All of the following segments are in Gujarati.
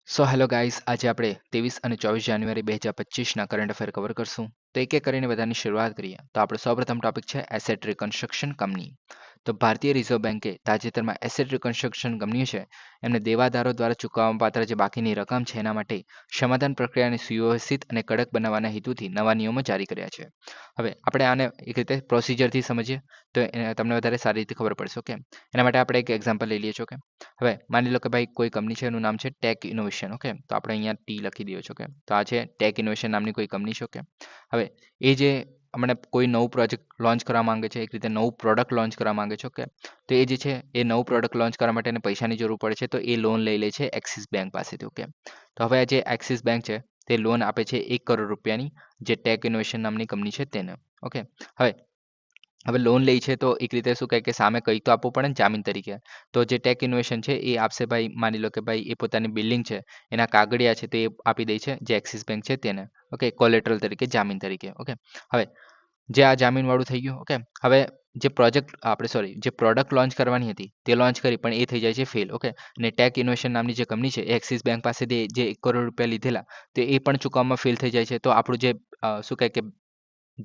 સો હેલો ગાઈસ, આજે આપણે 23 અને 24 જાન્યુઆરી 2025ના કરંટ અફેર કવર કરશું. તો એક એક કરીને બધાની શરૂઆત કરીએ. તો આપણો સૌપ્રથમ ટોપિક છે એસેટ રિકન્સ્ટ્રક્શન કંપની. તો ભારતીય રિઝર્વ બેન્કે તાજેતરમાં એસેટ રિકન્સ્ટ્રક્શન કંપની છે એમને દેવાદારો દ્વારા ચૂકવવા પાત્ર જે બાકીની રકમ છે એના માટે સમાધાન પ્રક્રિયાને સુવ્યવસ્થિત અને કડક બનાવવાના હેતુથી નવા નિયમો જારી કર્યા છે. હવે આપણે આને એક રીતે પ્રોસિજરથી સમજીએ તો તમને વધારે સારી રીતે ખબર પડશે. ઓકે, એના માટે આપણે એક એક્ઝામ્પલ લઈ લઈએ છીએ. ઓકે, હવે માની લો કે ભાઈ કોઈ કંપની છે, એનું નામ છે ટેક ઇનોવેશન. ઓકે, તો આપણે અહીંયા ટી લખી દઈએ છીએ. ઓકે, તો આ છે ટેક ઇનોવેશન નામની કોઈ કંપની છે. ઓકે, હવે એ જે હમણાં કોઈ નવું પ્રોજેક્ટ લોન્ચ કરવા માંગે છે, એક રીતે નવું પ્રોડક્ટ લોન્ચ કરવા માંગે છે. ઓકે, તો એ જે છે એ નવું પ્રોડક્ટ લોન્ચ કરવા માટે એને પૈસાની જરૂર પડે છે, તો એ લોન લઈ લે છે એક્સિસ બેંક પાસેથી. ઓકે, તો હવે આ જે એક્સિસ બેંક છે તે લોન આપે છે 1 કરોડ રૂપિયાની, જે ટેક ઇનોવેશન નામની કંપની છે તેને. ઓકે, હવે હવે લોન લે છે તો એક રીતે શું કહે કે સામે કંઈક તો આપવું પડે ને જામીન તરીકે. તો જે ટેક ઇનોવેશન છે એ આપશે ભાઈ, માની લો કે ભાઈ એ પોતાની બિલ્ડિંગ છે એના કાગળિયા છે તે આપી દે છે જે એક્સિસ બેંક છે તેને. ઓકે, કોલેટરલ તરીકે, જામીન તરીકે. ઓકે, હવે જે આ જામીનવાળું થઈ ગયું. ઓકે, હવે જે પ્રોજેક્ટ આપણે સોરી જે પ્રોડક્ટ લોન્ચ કરવાની હતી તે લોન્ચ કરી પણ એ થઈ જાય છે ફેલ. ઓકે, અને ટેક ઇનોવેશન નામની જે કંપની છે એ એક્સિસ બેંક પાસેથી જે 1 કરોડ રૂપિયા લીધેલા તો એ પણ ચૂકવવામાં ફેલ થઈ જાય છે. તો આપણું જે શું કહે કે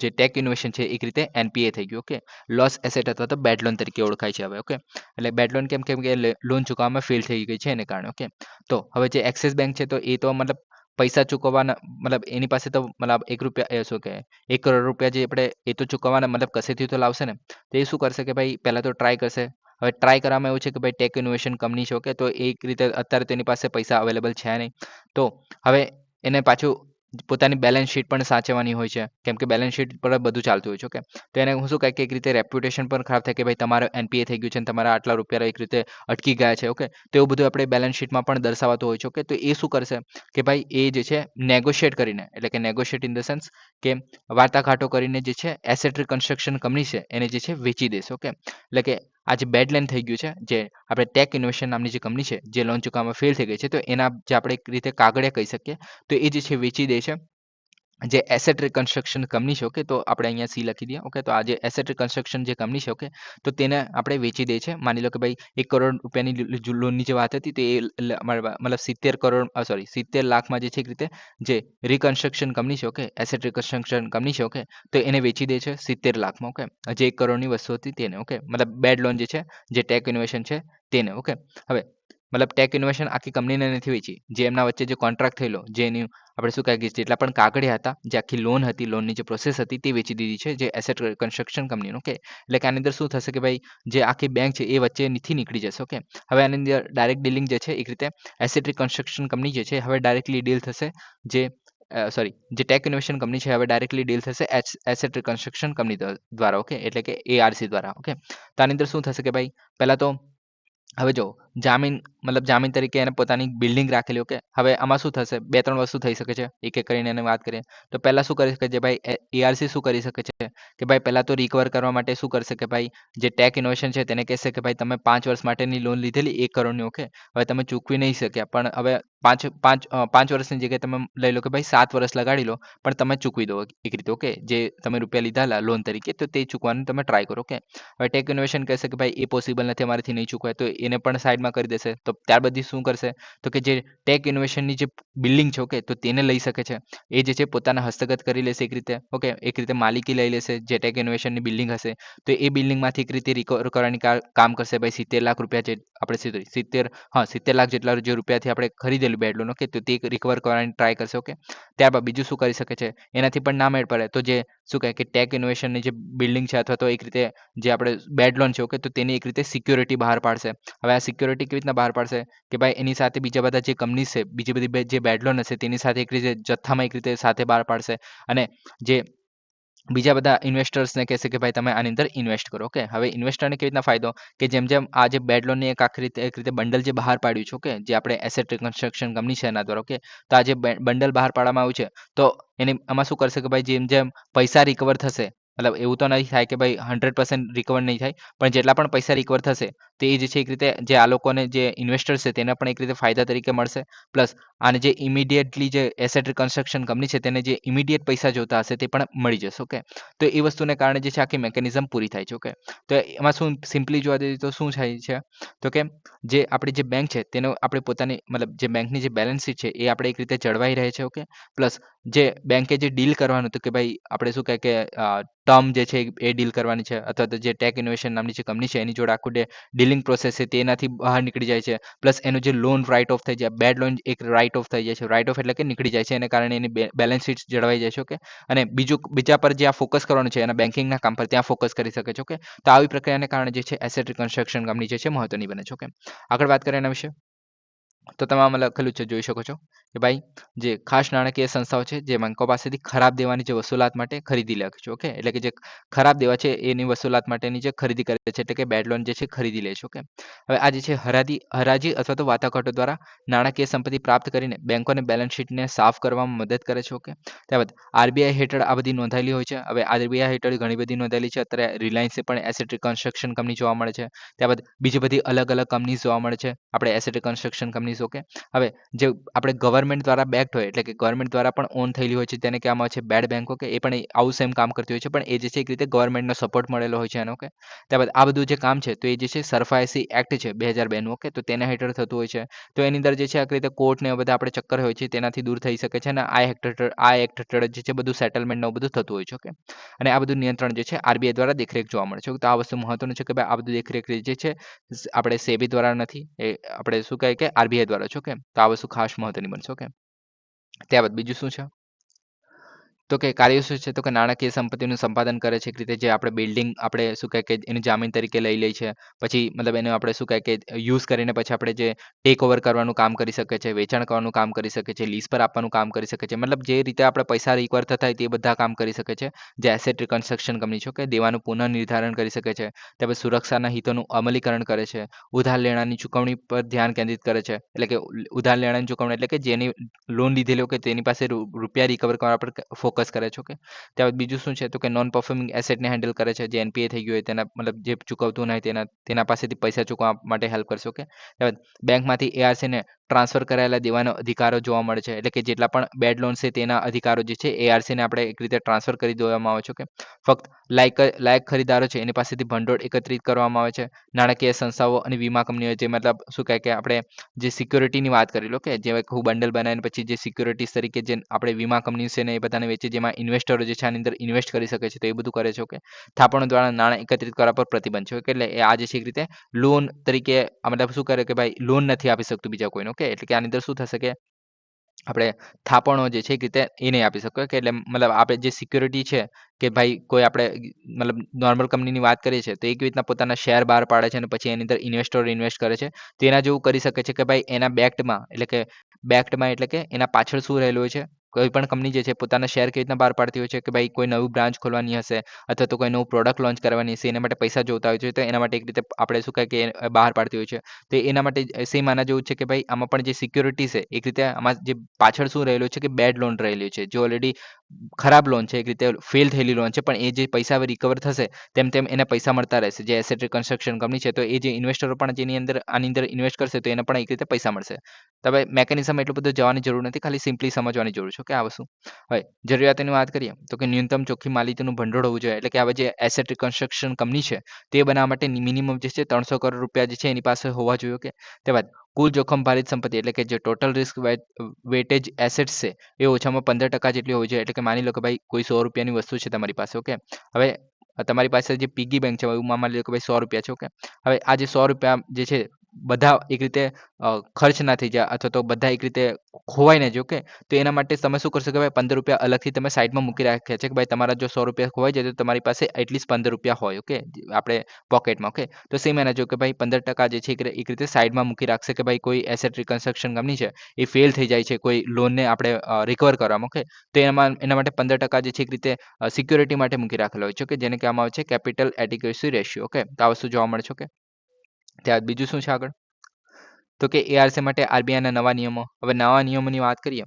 જે ટેક ઇનોવેશન છે એક રીતે એનપીએ થઈ ગયું. ઓકે, લોસ એસેટ અથવા તો બેડ લોન તરીકે ઓળખાય છે હવે. ઓકે, એટલે બેડ લોન કેમ કેમ કે લોન ચૂકવવામાં ફેલ થઈ ગઈ છે એને કારણે. ઓકે, તો હવે જે એક્સિસ બેંક છે તો એ તો મતલબ પૈસા ચૂકવવાના, મતલબ એની પાસે તો મતલબ 1 રૂપિયા શું કહે 1 કરોડ રૂપિયા જે આપણે એ તો ચૂકવવાના, મતલબ કશેથી તો લાવશે ને. તો એ શું કરશે કે ભાઈ પહેલાં તો ટ્રાય કરશે. હવે ટ્રાય કરવામાં એવું છે કે ભાઈ ટેક ઇનોવેશન કંપની છે. ઓકે, તો એક રીતે અત્યારે તેની પાસે પૈસા અવેલેબલ છે નહીં. તો હવે એને પાછું પોતાની બેલેન્સ શીટ પણ સાચવવાની હોય છે, કેમ કે બેલેન્સ શીટ પર જ બધું ચાલતું હોય છે. ઓકે, તો એને હું શું કહે કે એક રીતે રેપ્યુટેશન પણ ખરાબ થાય કે ભાઈ તમારે એનપીએ થઈ ગયું છે અને તમારા આટલા રૂપિયા એક રીતે અટકી ગયા છે. ઓકે, તો એવું બધું આપણે બેલેન્સ શીટમાં પણ દર્શાવાતું હોય છે. ઓકે, તો એ શું કરશે કે ભાઈ એ જે છે નેગોશિએટ કરીને, એટલે કે નેગોશિએટ ઇન ધ સેન્સ કે વાટાઘાટો કરીને જે છે એસેટ રિકન્સ્ટ્રક્શન કંપની છે એને જે છે વેચી દેશે. ઓકે, એટલે કે આ જે બેડલાઇન થઈ ગયું છે, જે આપણે ટેક ઇનોવેશન નામની જે કંપની છે જે લોન ચૂકવવામાં ફેલ થઈ ગઈ છે, તો એના જે આપણે એક રીતે કાગળિયા કહી શકીએ, તો એ જે છે વેચી દે છે જે એસેટ રિકન્સ્ટ્રક્શન કંપની છે. ઓકે, તો આપણે અહીંયા સી લખી દઈએ. ઓકે, તો આ જે એસેટ રિકન્સ્ટ્રક્શન જે કંપની છે, ઓકે, તો તેને આપણે વેચી દે છે. માની લો કે ભાઈ 1 કરોડ રૂપિયાની લોનની જે વાત હતી તે મતલબ 70 કરોડ સોરી 70 લાખમાં જે છે એક રીતે જે રિકન્સ્ટ્રક્શન કંપની છે. ઓકે, એસેટ રિકન્સ્ટ્રક્શન કંપની છે. ઓકે, તો એને વેચી દે છે 70 લાખમાં. ઓકે, જે 1 કરોડની વસ્તુ હતી તેને. ઓકે, મતલબ બેડ લોન જે છે જે ટેક ઇનોવેશન છે તેને. ઓકે, હવે મતલબ ટેક ઇનોવેશન આખી કંપનીને નથી વેચી, જે એમના વચ્ચે જે કોન્ટ્રાક્ટ થયેલો, જે એની આપણે શું કહીએ જેટલા પણ કાગળિયા હતા, જે આખી લોન હતી, લોનની જે પ્રોસેસ હતી તે વેચી દીધી છે જે એસેટ કન્સ્ટ્રક્શન કંપનીનું. ઓકે, એટલે કે આની અંદર શું થશે કે ભાઈ જે આખી બેંક છે એ વચ્ચેથી નીકળી જશે. ઓકે, હવે આની અંદર ડાયરેક્ટ ડીલિંગ જે છે એક રીતે એસેટ રિકન્સ્ટ્રક્શન કંપની જે છે હવે ડાયરેક્ટલી ડીલ થશે જે સોરી જે ટેક ઇનોવેશન કંપની છે હવે ડાયરેક્ટલી ડીલ થશે એસેટ રિકન્સ્ટ્રક્શન કંપની દ્વારા. ઓકે, એટલે કે એઆરસી દ્વારા. ઓકે, તો આની અંદર શું થશે કે ભાઈ પહેલાં તો હવે જો જામીન, મતલબ જામીન તરીકે એને પોતાની બિલ્ડિંગ રાખેલી. ઓકે, હવે આમાં શું થશે, બે ત્રણ વસ્તુ થઈ શકે છે, એક એક કરીને એને વાત કરીએ. તો પહેલાં શું કરી શકે છે ભાઈ, એઆરસી શું કરી શકે છે કે ભાઈ પહેલાં તો રિકવર કરવા માટે શું કરશે કે ભાઈ જે ટેક ઇનોવેશન છે તેને કહેશે કે ભાઈ તમે 5 વર્ષ માટેની લોન લીધેલી 1 કરોડની. ઓકે, હવે તમે ચૂકવી નહીં શક્યા, પણ હવે પાંચ વર્ષની જગ્યાએ તમે લઈ લો કે ભાઈ 7 વર્ષ લગાડી લો, પણ તમે ચૂકવી દો એક રીતે. ઓકે, જે તમે રૂપિયા લીધા લોન તરીકે તો તે ચૂકવાનું તમે ટ્રાય કરો. ઓકે, હવે ટેક ઇનોવેશન કહેશે કે ભાઈ એ પોસિબલ નથી અમારાથી નહીં ચૂકવાય, તો એને પણ સાઈડમાં કરી દેશે. તો ત્યારબાદ શું કરશે તો કે જે ટેક ઇનોવેશનની જે બિલ્ડિંગ છે, ઓકે, તો તેને લઈ શકે છે. એ જે છે પોતાના હસ્તગત કરી લેશે એક રીતે. ઓકે, એક રીતે માલિકી લઈ લેશે જે ટેક ઇનોવેશનની બિલ્ડિંગ હશે, તો એ બિલ્ડિંગમાંથી એક રીતે રિકવર કરવાની કામ કરશે. ભાઈ 70 લાખ રૂપિયા જે આપણે 70 લાખ જેટલા જે રૂપિયાથી આપણે ખરીદેલું બેડ લોન. ઓકે, તો તે રિકવર કરવાની ટ્રાય કરશે. ઓકે, ત્યારબાદ બીજું શું કરી શકે છે, એનાથી પણ ના મેળ પડે તો જે શું કહે કે ટેક ઇનોવેશનની જે બિલ્ડિંગ છે અથવા તો એક રીતે જે આપણે બેડ લોન છે. ઓકે, તો તેની એક રીતે સિક્યોરિટી બહાર પાડશે. હવે આ સિક્યોરિટી કેવી રીતના બહાર પાડશે કે ભાઈ એની સાથે બીજા બધા જે કંપની છે, બીજી બધી જે બેડ લોન હશે તેની સાથે એક રીતે જથ્થામાં એક રીતે સાથે બહાર પાડશે, અને જે બીજા બધા ઇન્વેસ્ટર્સને કહેશે કે ભાઈ તમે આની અંદર ઇન્વેસ્ટ કરો. ઓકે, હવે ઇન્વેસ્ટરને કેવી રીતના ફાયદો કે જેમ જેમ આ જે બેડ લોનની એક આખી રીતે એક રીતે બંડલ જે બહાર પાડ્યું છે. ઓકે, જે આપણે એસેટ રિકન્સ્ટ્રક્શન કંપની છે એના દ્વારા. ઓકે, તો આ જે બંડલ બહાર પાડવામાં આવ્યું છે તો એને આમાં શું કરશે કે ભાઈ જેમ જેમ પૈસા રિકવર થશે મતલબ એવું તો નહીં થાય કે ભાઈ 100% રિકવર નહીં થાય, પણ જેટલા પણ પૈસા રિકવર થશે તે જે છે એક રીતે જે આ લોકોને જે ઇન્વેસ્ટર્સ છે તેને પણ એક રીતે ફાયદા તરીકે મળશે. પ્લસ આને જે ઇમિડિયેટલી જે એસેટ રિકન્સ્ટ્રક્શન કંપની છે તેને જે ઇમિડિયેટ પૈસા જોતા હશે તે પણ મળી જશે. ઓકે, તો એ વસ્તુને કારણે જે છે આખી મેકેનિઝમ પૂરી થાય છે. ઓકે, તો એમાં શું સિમ્પલી જોવા જઈએ તો શું થાય છે, તો કે જે આપણી જે બેંક છે તેનો આપણે પોતાની મતલબ જે બેંકની જે બેલેન્સ શીટ છે એ આપણે એક રીતે જળવાઈ રહે છે. ઓકે, પ્લસ જે બેંકે જે ડીલ કરવાનું હતું કે ભાઈ આપણે શું કહે કે ટર્મ જે છે એ ડીલ કરવાની છે, અથવા તો જે ટેક ઇનોવેશન નામની જે કંપની છે એની જોડે આખું ડીલિંગ પ્રોસેસ છે તેનાથી બહાર નીકળી જાય છે. પ્લસ એનું જે લોન રાઇટ ઓફ થઈ જાય, બેડ લોન એક રાઇટ ઓફ થઈ જાય છે. રાઇટ ઓફ એટલે કે નીકળી જાય છે, એને કારણે એની બેલેન્સ શીટ જળવાઈ જાય છે. ઓકે, અને બીજા પર જે આ ફોકસ કરવાનું છે એના બેન્કિંગના કામ પર ત્યાં ફોકસ કરી શકે છે. ઓકે, તો આવી પ્રક્રિયાને કારણે જે છે એસેટ રિકન્સ્ટ્રક્શન કંપની જે છે મહત્વની બને છે. ઓકે, આગળ વાત કરીએ એના વિશે. તો તમે આમાં લખેલું છે, જોઈ શકો છો કે ભાઈ જે ખાસ નાણાકીય સંસ્થાઓ છે જે બેંકો પાસેથી ખરાબ દેવાની જે વસૂલાત માટે ખરીદી લે છે. ઓકે, એટલે કે જે ખરાબ દેવા છે એની વસૂલાત માટેની જે ખરીદી કરે છે, એટલે કે બેડ લોન જે છે ખરીદી લે છે. ઓકે, હવે આ જે છે હરાજી અથવા તો વાટાઘાટો દ્વારા નાણાકીય સંપત્તિ પ્રાપ્ત કરીને બેંકોને બેલેન્સ શીટને સાફ કરવામાં મદદ કરે છે. ઓકે, ત્યારબાદ આરબીઆઈ હેઠળ આ બધી નોંધાયેલી હોય છે. હવે આરબીઆઈ હેઠળ ઘણી બધી નોંધાયેલી છે. અત્યારે રિલાયન્સે પણ એસેટ રિકન્સ્ટ્રક્શન કંપની જોવા મળે છે. ત્યારબાદ બીજી બધી અલગ અલગ કંપની જોવા મળે છે આપણે એસેટ રિકન્સ્ટ્રક્શન કંપની. ઓકે, હવે જે આપણે ગવર્મેન્ટ દ્વારા બેક્ડ હોય, એટલે કે ગવર્મેન્ટ દ્વારા પણ ઓન થયેલી હોય છે, તેને કહેવામાં આવે છે બેડ બેંક. ઓકે, એ પણ આવું સેમ કામ કરતી હોય છે, પણ એ જે છે એક રીતે ગવર્મેન્ટનો સપોર્ટ મળેલો હોય છે એનો. ઓકે, ત્યારબાદ આ બધું જે કામ છે તો એ જે છે સરફાયસી એક્ટ છે 2002 નું. ઓકે, તો તેના હેઠળ થતું હોય છે. તો એની અંદર જે છે આ રીતે કોર્ટ ને બધા આપણે ચક્કર હોય છે તેનાથી દૂર થઈ શકે છે, અને આ એક્ટ હેઠળ જે છે બધું સેટલમેન્ટ ને બધું થતું હોય છે. ઓકે, અને આ બધું નિયંત્રણ જે છે આરબીઆઈ દ્વારા દેખરેખ જોવા મળે છે. તો આ વસ્તુ મહત્વનું છે કે ભાઈ આ બધું દેખરેખ જે છે આપણે સેબી દ્વારા નથી, એ આપણે શું કહે કે આરબીઆઈ દ્વારા છે. ઓકે, તો આ વસ્તુ ખાસ મહત્વની બનશે. ઓકે, ત્યારબાદ બીજું શું છે, તો કે કાર્ય શું છે, તો કે નાણાકીય સંપત્તિનું સંપાદન કરે છે. એક રીતે જે આપણે બિલ્ડિંગ આપણે શું કહે કે એની જામીન તરીકે લઈ લે છે, પછી મતલબ એને આપણે શું કહે કે યુઝ કરીને પછી આપણે જે ટેક ઓવર કરવાનું કામ કરી શકે છે, વેચાણ કરવાનું કામ કરી શકે છે, લીઝ પર આપવાનું કામ કરી શકે છે. મતલબ જે રીતે આપણે પૈસા રિકવર થતા હોય તે બધા કામ કરી શકે છે જે એસેટ રિકન્સ્ટ્રક્શન કંપની છે. કે દેવાનું પુનઃનિર્ધારણ કરી શકે છે, ત્યારબાદ સુરક્ષાના હિતોનું અમલીકરણ કરે છે, ઉધાર લેણાની ચૂકવણી પર ધ્યાન કેન્દ્રિત કરે છે. એટલે કે ઉધાર લેણાની ચૂકવણી એટલે કે જેની લોન લીધેલી હોય કે તેની પાસે રૂપિયા રિકવર કરવા પર ફોકસ કરે છે. ઓકે, ત્યારબાદ બીજું શું છે, તો કે નોન પરફોર્મિંગ એસેટને હેન્ડલ કરે છે, જે એનપીએ થઈ ગયું હોય તેના મતલબ જે ચૂકવતું નહીં તેના પાસેથી પૈસા ચૂકવવા માટે હેલ્પ કરશે. ઓકે, ત્યારબાદ બેંકમાંથી એઆરસીને ટ્રાન્સફર કરાયેલા દેવાનો અધિકારો જોવા મળે છે, એટલે કે જેટલા પણ બેડ લોન છે તેના અધિકારો જે છે એઆરસીને આપણે એક રીતે ટ્રાન્સફર કરી દેવામાં આવે છે. ઓકે, ફક્ત લાયક ખરીદારો છે એની પાસેથી ભંડોળ એકત્રિત કરવામાં આવે છે. નાણાકીય સંસ્થાઓ અને વીમા કંપનીઓ જે મતલબ શું કહે કે આપણે જે સિક્યોરિટીની વાત કરી લો, કે જે ખૂબ બંડલ બનાવીને પછી જે સિક્યોરિટીઝ તરીકે જે આપણે વીમા કંપની છે ને એ બધાને વેચે, જેમાં ઇન્વેસ્ટરો જે છે આની અંદર ઇન્વેસ્ટ કરી શકે છે, તો એ બધું કરે છે. ઓકે, થાપણો દ્વારા નાણાં એકત્રિત કરવા પર પ્રતિબંધ છે. ઓકે, એટલે એ આ જે છે એક રીતે લોન તરીકે મતલબ શું કરે કે ભાઈ લોન નથી આપી શકતું બીજા કોઈને. ઓકે, એટલે કે આની અંદર શું થશે કે આપણે થાપણો જે છે એક રીતે એ નહીં આપી શકો, કે એટલે મતલબ આપણે જે સિક્યોરિટી છે કે ભાઈ કોઈ આપણે મતલબ નોર્મલ કંપનીની વાત કરીએ છીએ તો એક રીતના પોતાના શેર બહાર પાડે છે અને પછી એની અંદર ઇન્વેસ્ટરો ઇન્વેસ્ટ કરે છે, તો એના જેવું કરી શકે છે કે ભાઈ એના બેક્ટમાં એટલે કે એના પાછળ શું રહેલું હોય છે. કોઈ પણ કંપની જે છે પોતાના શેર કેવી રીતના બહાર પાડતી હોય છે કે ભાઈ કોઈ નવું બ્રાન્ચ ખોલવાની હશે અથવા તો કોઈ નવું પ્રોડક્ટ લોન્ચ કરવાની હશે, એના માટે પૈસા જોતા હોય છે, તો એના માટે એક રીતે આપણે શું કહે કે બહાર પાડતી હોય છે. તો એના માટે સેમ આના જેવું છે કે ભાઈ આમાં પણ જે સિક્યોરિટી છે એક રીતે આમાં જે પાછળ શું રહેલું છે કે બેડ લોન રહેલી છે, જે ઓલરેડી ખરાબ લોન છે, એક રીતે ફેલ થયેલી લોન છે, પણ એ જે પૈસા હવે રિકવર થશે તેમ તેમ એને પૈસા મળતા રહેશે. જે એસેટ રિકન્સ્ટ્રક્શન કંપની છે તો એ જે ઇન્વેસ્ટરો પણ જેની અંદર આની અંદર ઇન્વેસ્ટ કરશે તો એને પણ એક રીતે પૈસા મળશે. તો હવે મેકેનિઝમ એટલું બધું જવાની જરૂર નથી, ખાલી સિમ્પલી સમજવાની જરૂર છે કે આ વસ્તુ. હવે જરૂરિયાતોની વાત કરીએ તો કે ન્યૂનતમ ચોખ્ખી માલિકીનું ભંડોળ હોવું જોઈએ, એટલે કે હવે જે એસેટ રિકન્સ્ટ્રક્શન કંપની છે તે બનાવવા માટે મિનિમમ જે છે 300 કરોડ રૂપિયા જે છે એની પાસે હોવા જોઈએ. ઓકે, ત્યારબાદ કુલ જોખમ ભારિત સંપત્તિ એટલે કે જે ટોટલ રિસ્ક વેટેજ એસેટ્સ છે એ ઓછામાં 15% જેટલી હોવી જોઈએ. એટલે કે માની લો કે ભાઈ કોઈ 100 રૂપિયાની વસ્તુ છે તમારી પાસે. ઓકે, હવે તમારી પાસે જે પીગી બેંક છે એવું માની લો કે ભાઈ 100 રૂપિયા છે. ઓકે, હવે આ જે 100 રૂપિયા જે છે બધા એક રીતે ખર્ચ ના થઈ જાય અથવા તો બધા એક રીતે ખોવાઈ ના જાય. ઓકે, તો એના માટે તમે શું કરશો કે ભાઈ 15 રૂપિયા અલગથી તમે સાઈડમાં મૂકી રાખ્યા છે કે ભાઈ તમારા જો 100 રૂપિયા ખોવાઈ જાય તો તમારી પાસે એટલીસ્ટ 15 રૂપિયા હોય. ઓકે, આપણે પોકેટમાં. ઓકે, તો સેમ એના જો કે ભાઈ 15% જે છે એક રીતે સાઈડમાં મૂકી રાખશે કે ભાઈ કોઈ એસેટ રિકન્સ્ટ્રક્શન કંપની છે એ ફેલ થઈ જાય છે કોઈ લોનને આપણે રિકવર કરવામાં. ઓકે, તો એના માટે 15% જે છે એક રીતે સિક્યોરિટી માટે મૂકી રાખેલો હોય છે કે જેને કહેવામાં આવે છે કેપિટલ એડિક્યુસી રેશિયો. ઓકે, તો આ વસ્તુ જોવા મળે છે. ઓકે, ત્યાર બીજું શું છે આગળ, તો કે એઆરસી માટે આરબીઆઈના નવા નિયમો. હવે નવા નિયમોની વાત કરીએ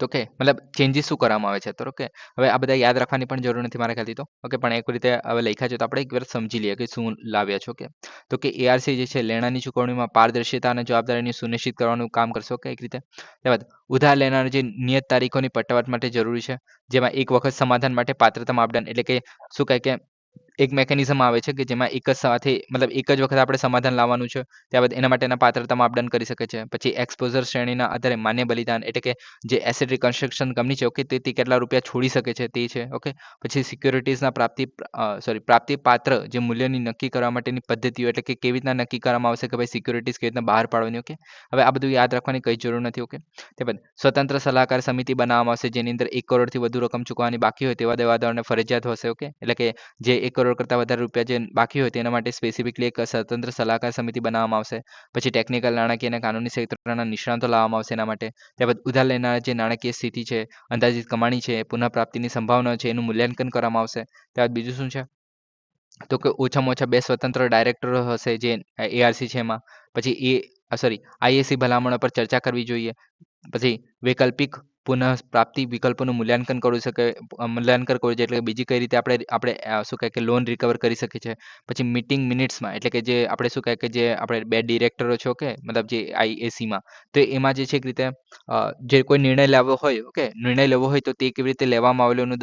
તો કે મતલબ ચેન્જીસ શું કરવામાં આવે છે તો કે હવે આ બધા યાદ રાખવાની પણ જરૂર નથી મારા ખ્યાલથી તો ઓકે પણ એક રીતે હવે લખ્યા છે તો આપણે એક વાર સમજી લઈએ કે શું લાવ્યા છો કે તો કે એઆરસી જે છે લેણાની ચૂકવણીમાં પારદર્શિતા અને જવાબદારીની સુનિશ્ચિત કરવાનું કામ કરશો કે એક રીતે ત્યારબાદ ઉધાર લેનાર જે નિયત તારીખોની પટાવટ માટે જરૂરી છે જેમાં એક વખત સમાધાન માટે પાત્રતા માપદંડ એટલે કે શું કહે કે એક મેકેનિઝમ આવે છે કે જેમાં એક જ સાથે મતલબ એક જ વખત આપણે સમાધાન લાવવાનું છે ત્યારબાદ એના માટેના પાત્રતા માપદંડ કરી શકે છે પછી એક્સપોઝર શ્રેણીના આધારે માન્ય બલિદાન એટલે કે જે એસેટ રિકન્સ્ટ્રક્શન કંપની છે ઓકે તે કેટલા રૂપિયા છોડી શકે છે તે છે ઓકે પછી સિક્યોરિટીઝના પ્રાપ્તિ પાત્ર જે મૂલ્યની નક્કી કરવા માટેની પદ્ધતિઓ એટલે કે કેવી રીતના નક્કી કરવામાં આવશે કે ભાઈ સિક્યોરિટીઝ કેવી રીતના બહાર પાડવાની ઓકે હવે આ બધું યાદ રાખવાની કઈ જરૂર નથી ઓકે ત્યારબાદ સ્વતંત્ર સલાહકાર સમિતિ બનાવવામાં આવશે જેની અંદર 1 કરોડથી વધુ રકમ ચૂકવવાની બાકી હોય તેવા દેવાદારોને ફરજિયાત હશે ઓકે એટલે કે જે 1 કરોડ કરતાં વધારે રૂપિયા જે બાકી હોય તેના માટે સ્પેસિફિકલી એક સ્વતંત્ર સલાહકાર સમિતિ બનાવવામાં આવશે પછી ટેકનિકલ નાણાકીય અને કાનૂની ક્ષેત્રના નિષ્ણાતો લાવવામાં આવશે એના માટે ત્યારબાદ ઉધાર લેનાર જે નાણાકીય સ્થિતિ છે અંદાજિત કમાણી છે પુનઃપ્રાપ્તિની સંભાવના છે એનું મૂલ્યાંકન કરવામાં આવશે ત્યારબાદ બીજું શું છે તો કે ઓછામાં ઓછા 2 સ્વતંત્ર ડાયરેક્ટરો હશે જે એઆરસી છે એમાં પછી આઈએસી ભલામણો પર ચર્ચા કરવી જોઈએ પછી વૈકલ્પિક પુનઃપ્રાપ્તિ વિકલ્પોનું મૂલ્યાંકન કરવું જોઈએ એટલે કે બીજી કઈ રીતે આપણે શું કહે કે લોન રિકવર કરી શકીએ છીએ પછી મીટિંગ મિનિટ્સમાં એટલે કે જે આપણે શું કહે કે જે આપણે 2 ડિરેક્ટરો છે ઓકે મતલબ જે આઈએસીમાં તો એમાં જે છે એક રીતે જે કોઈ નિર્ણય લેવો હોય ઓકે નિર્ણય લેવો હોય તો તે કેવી રીતે લેવામાં આવેલો એનું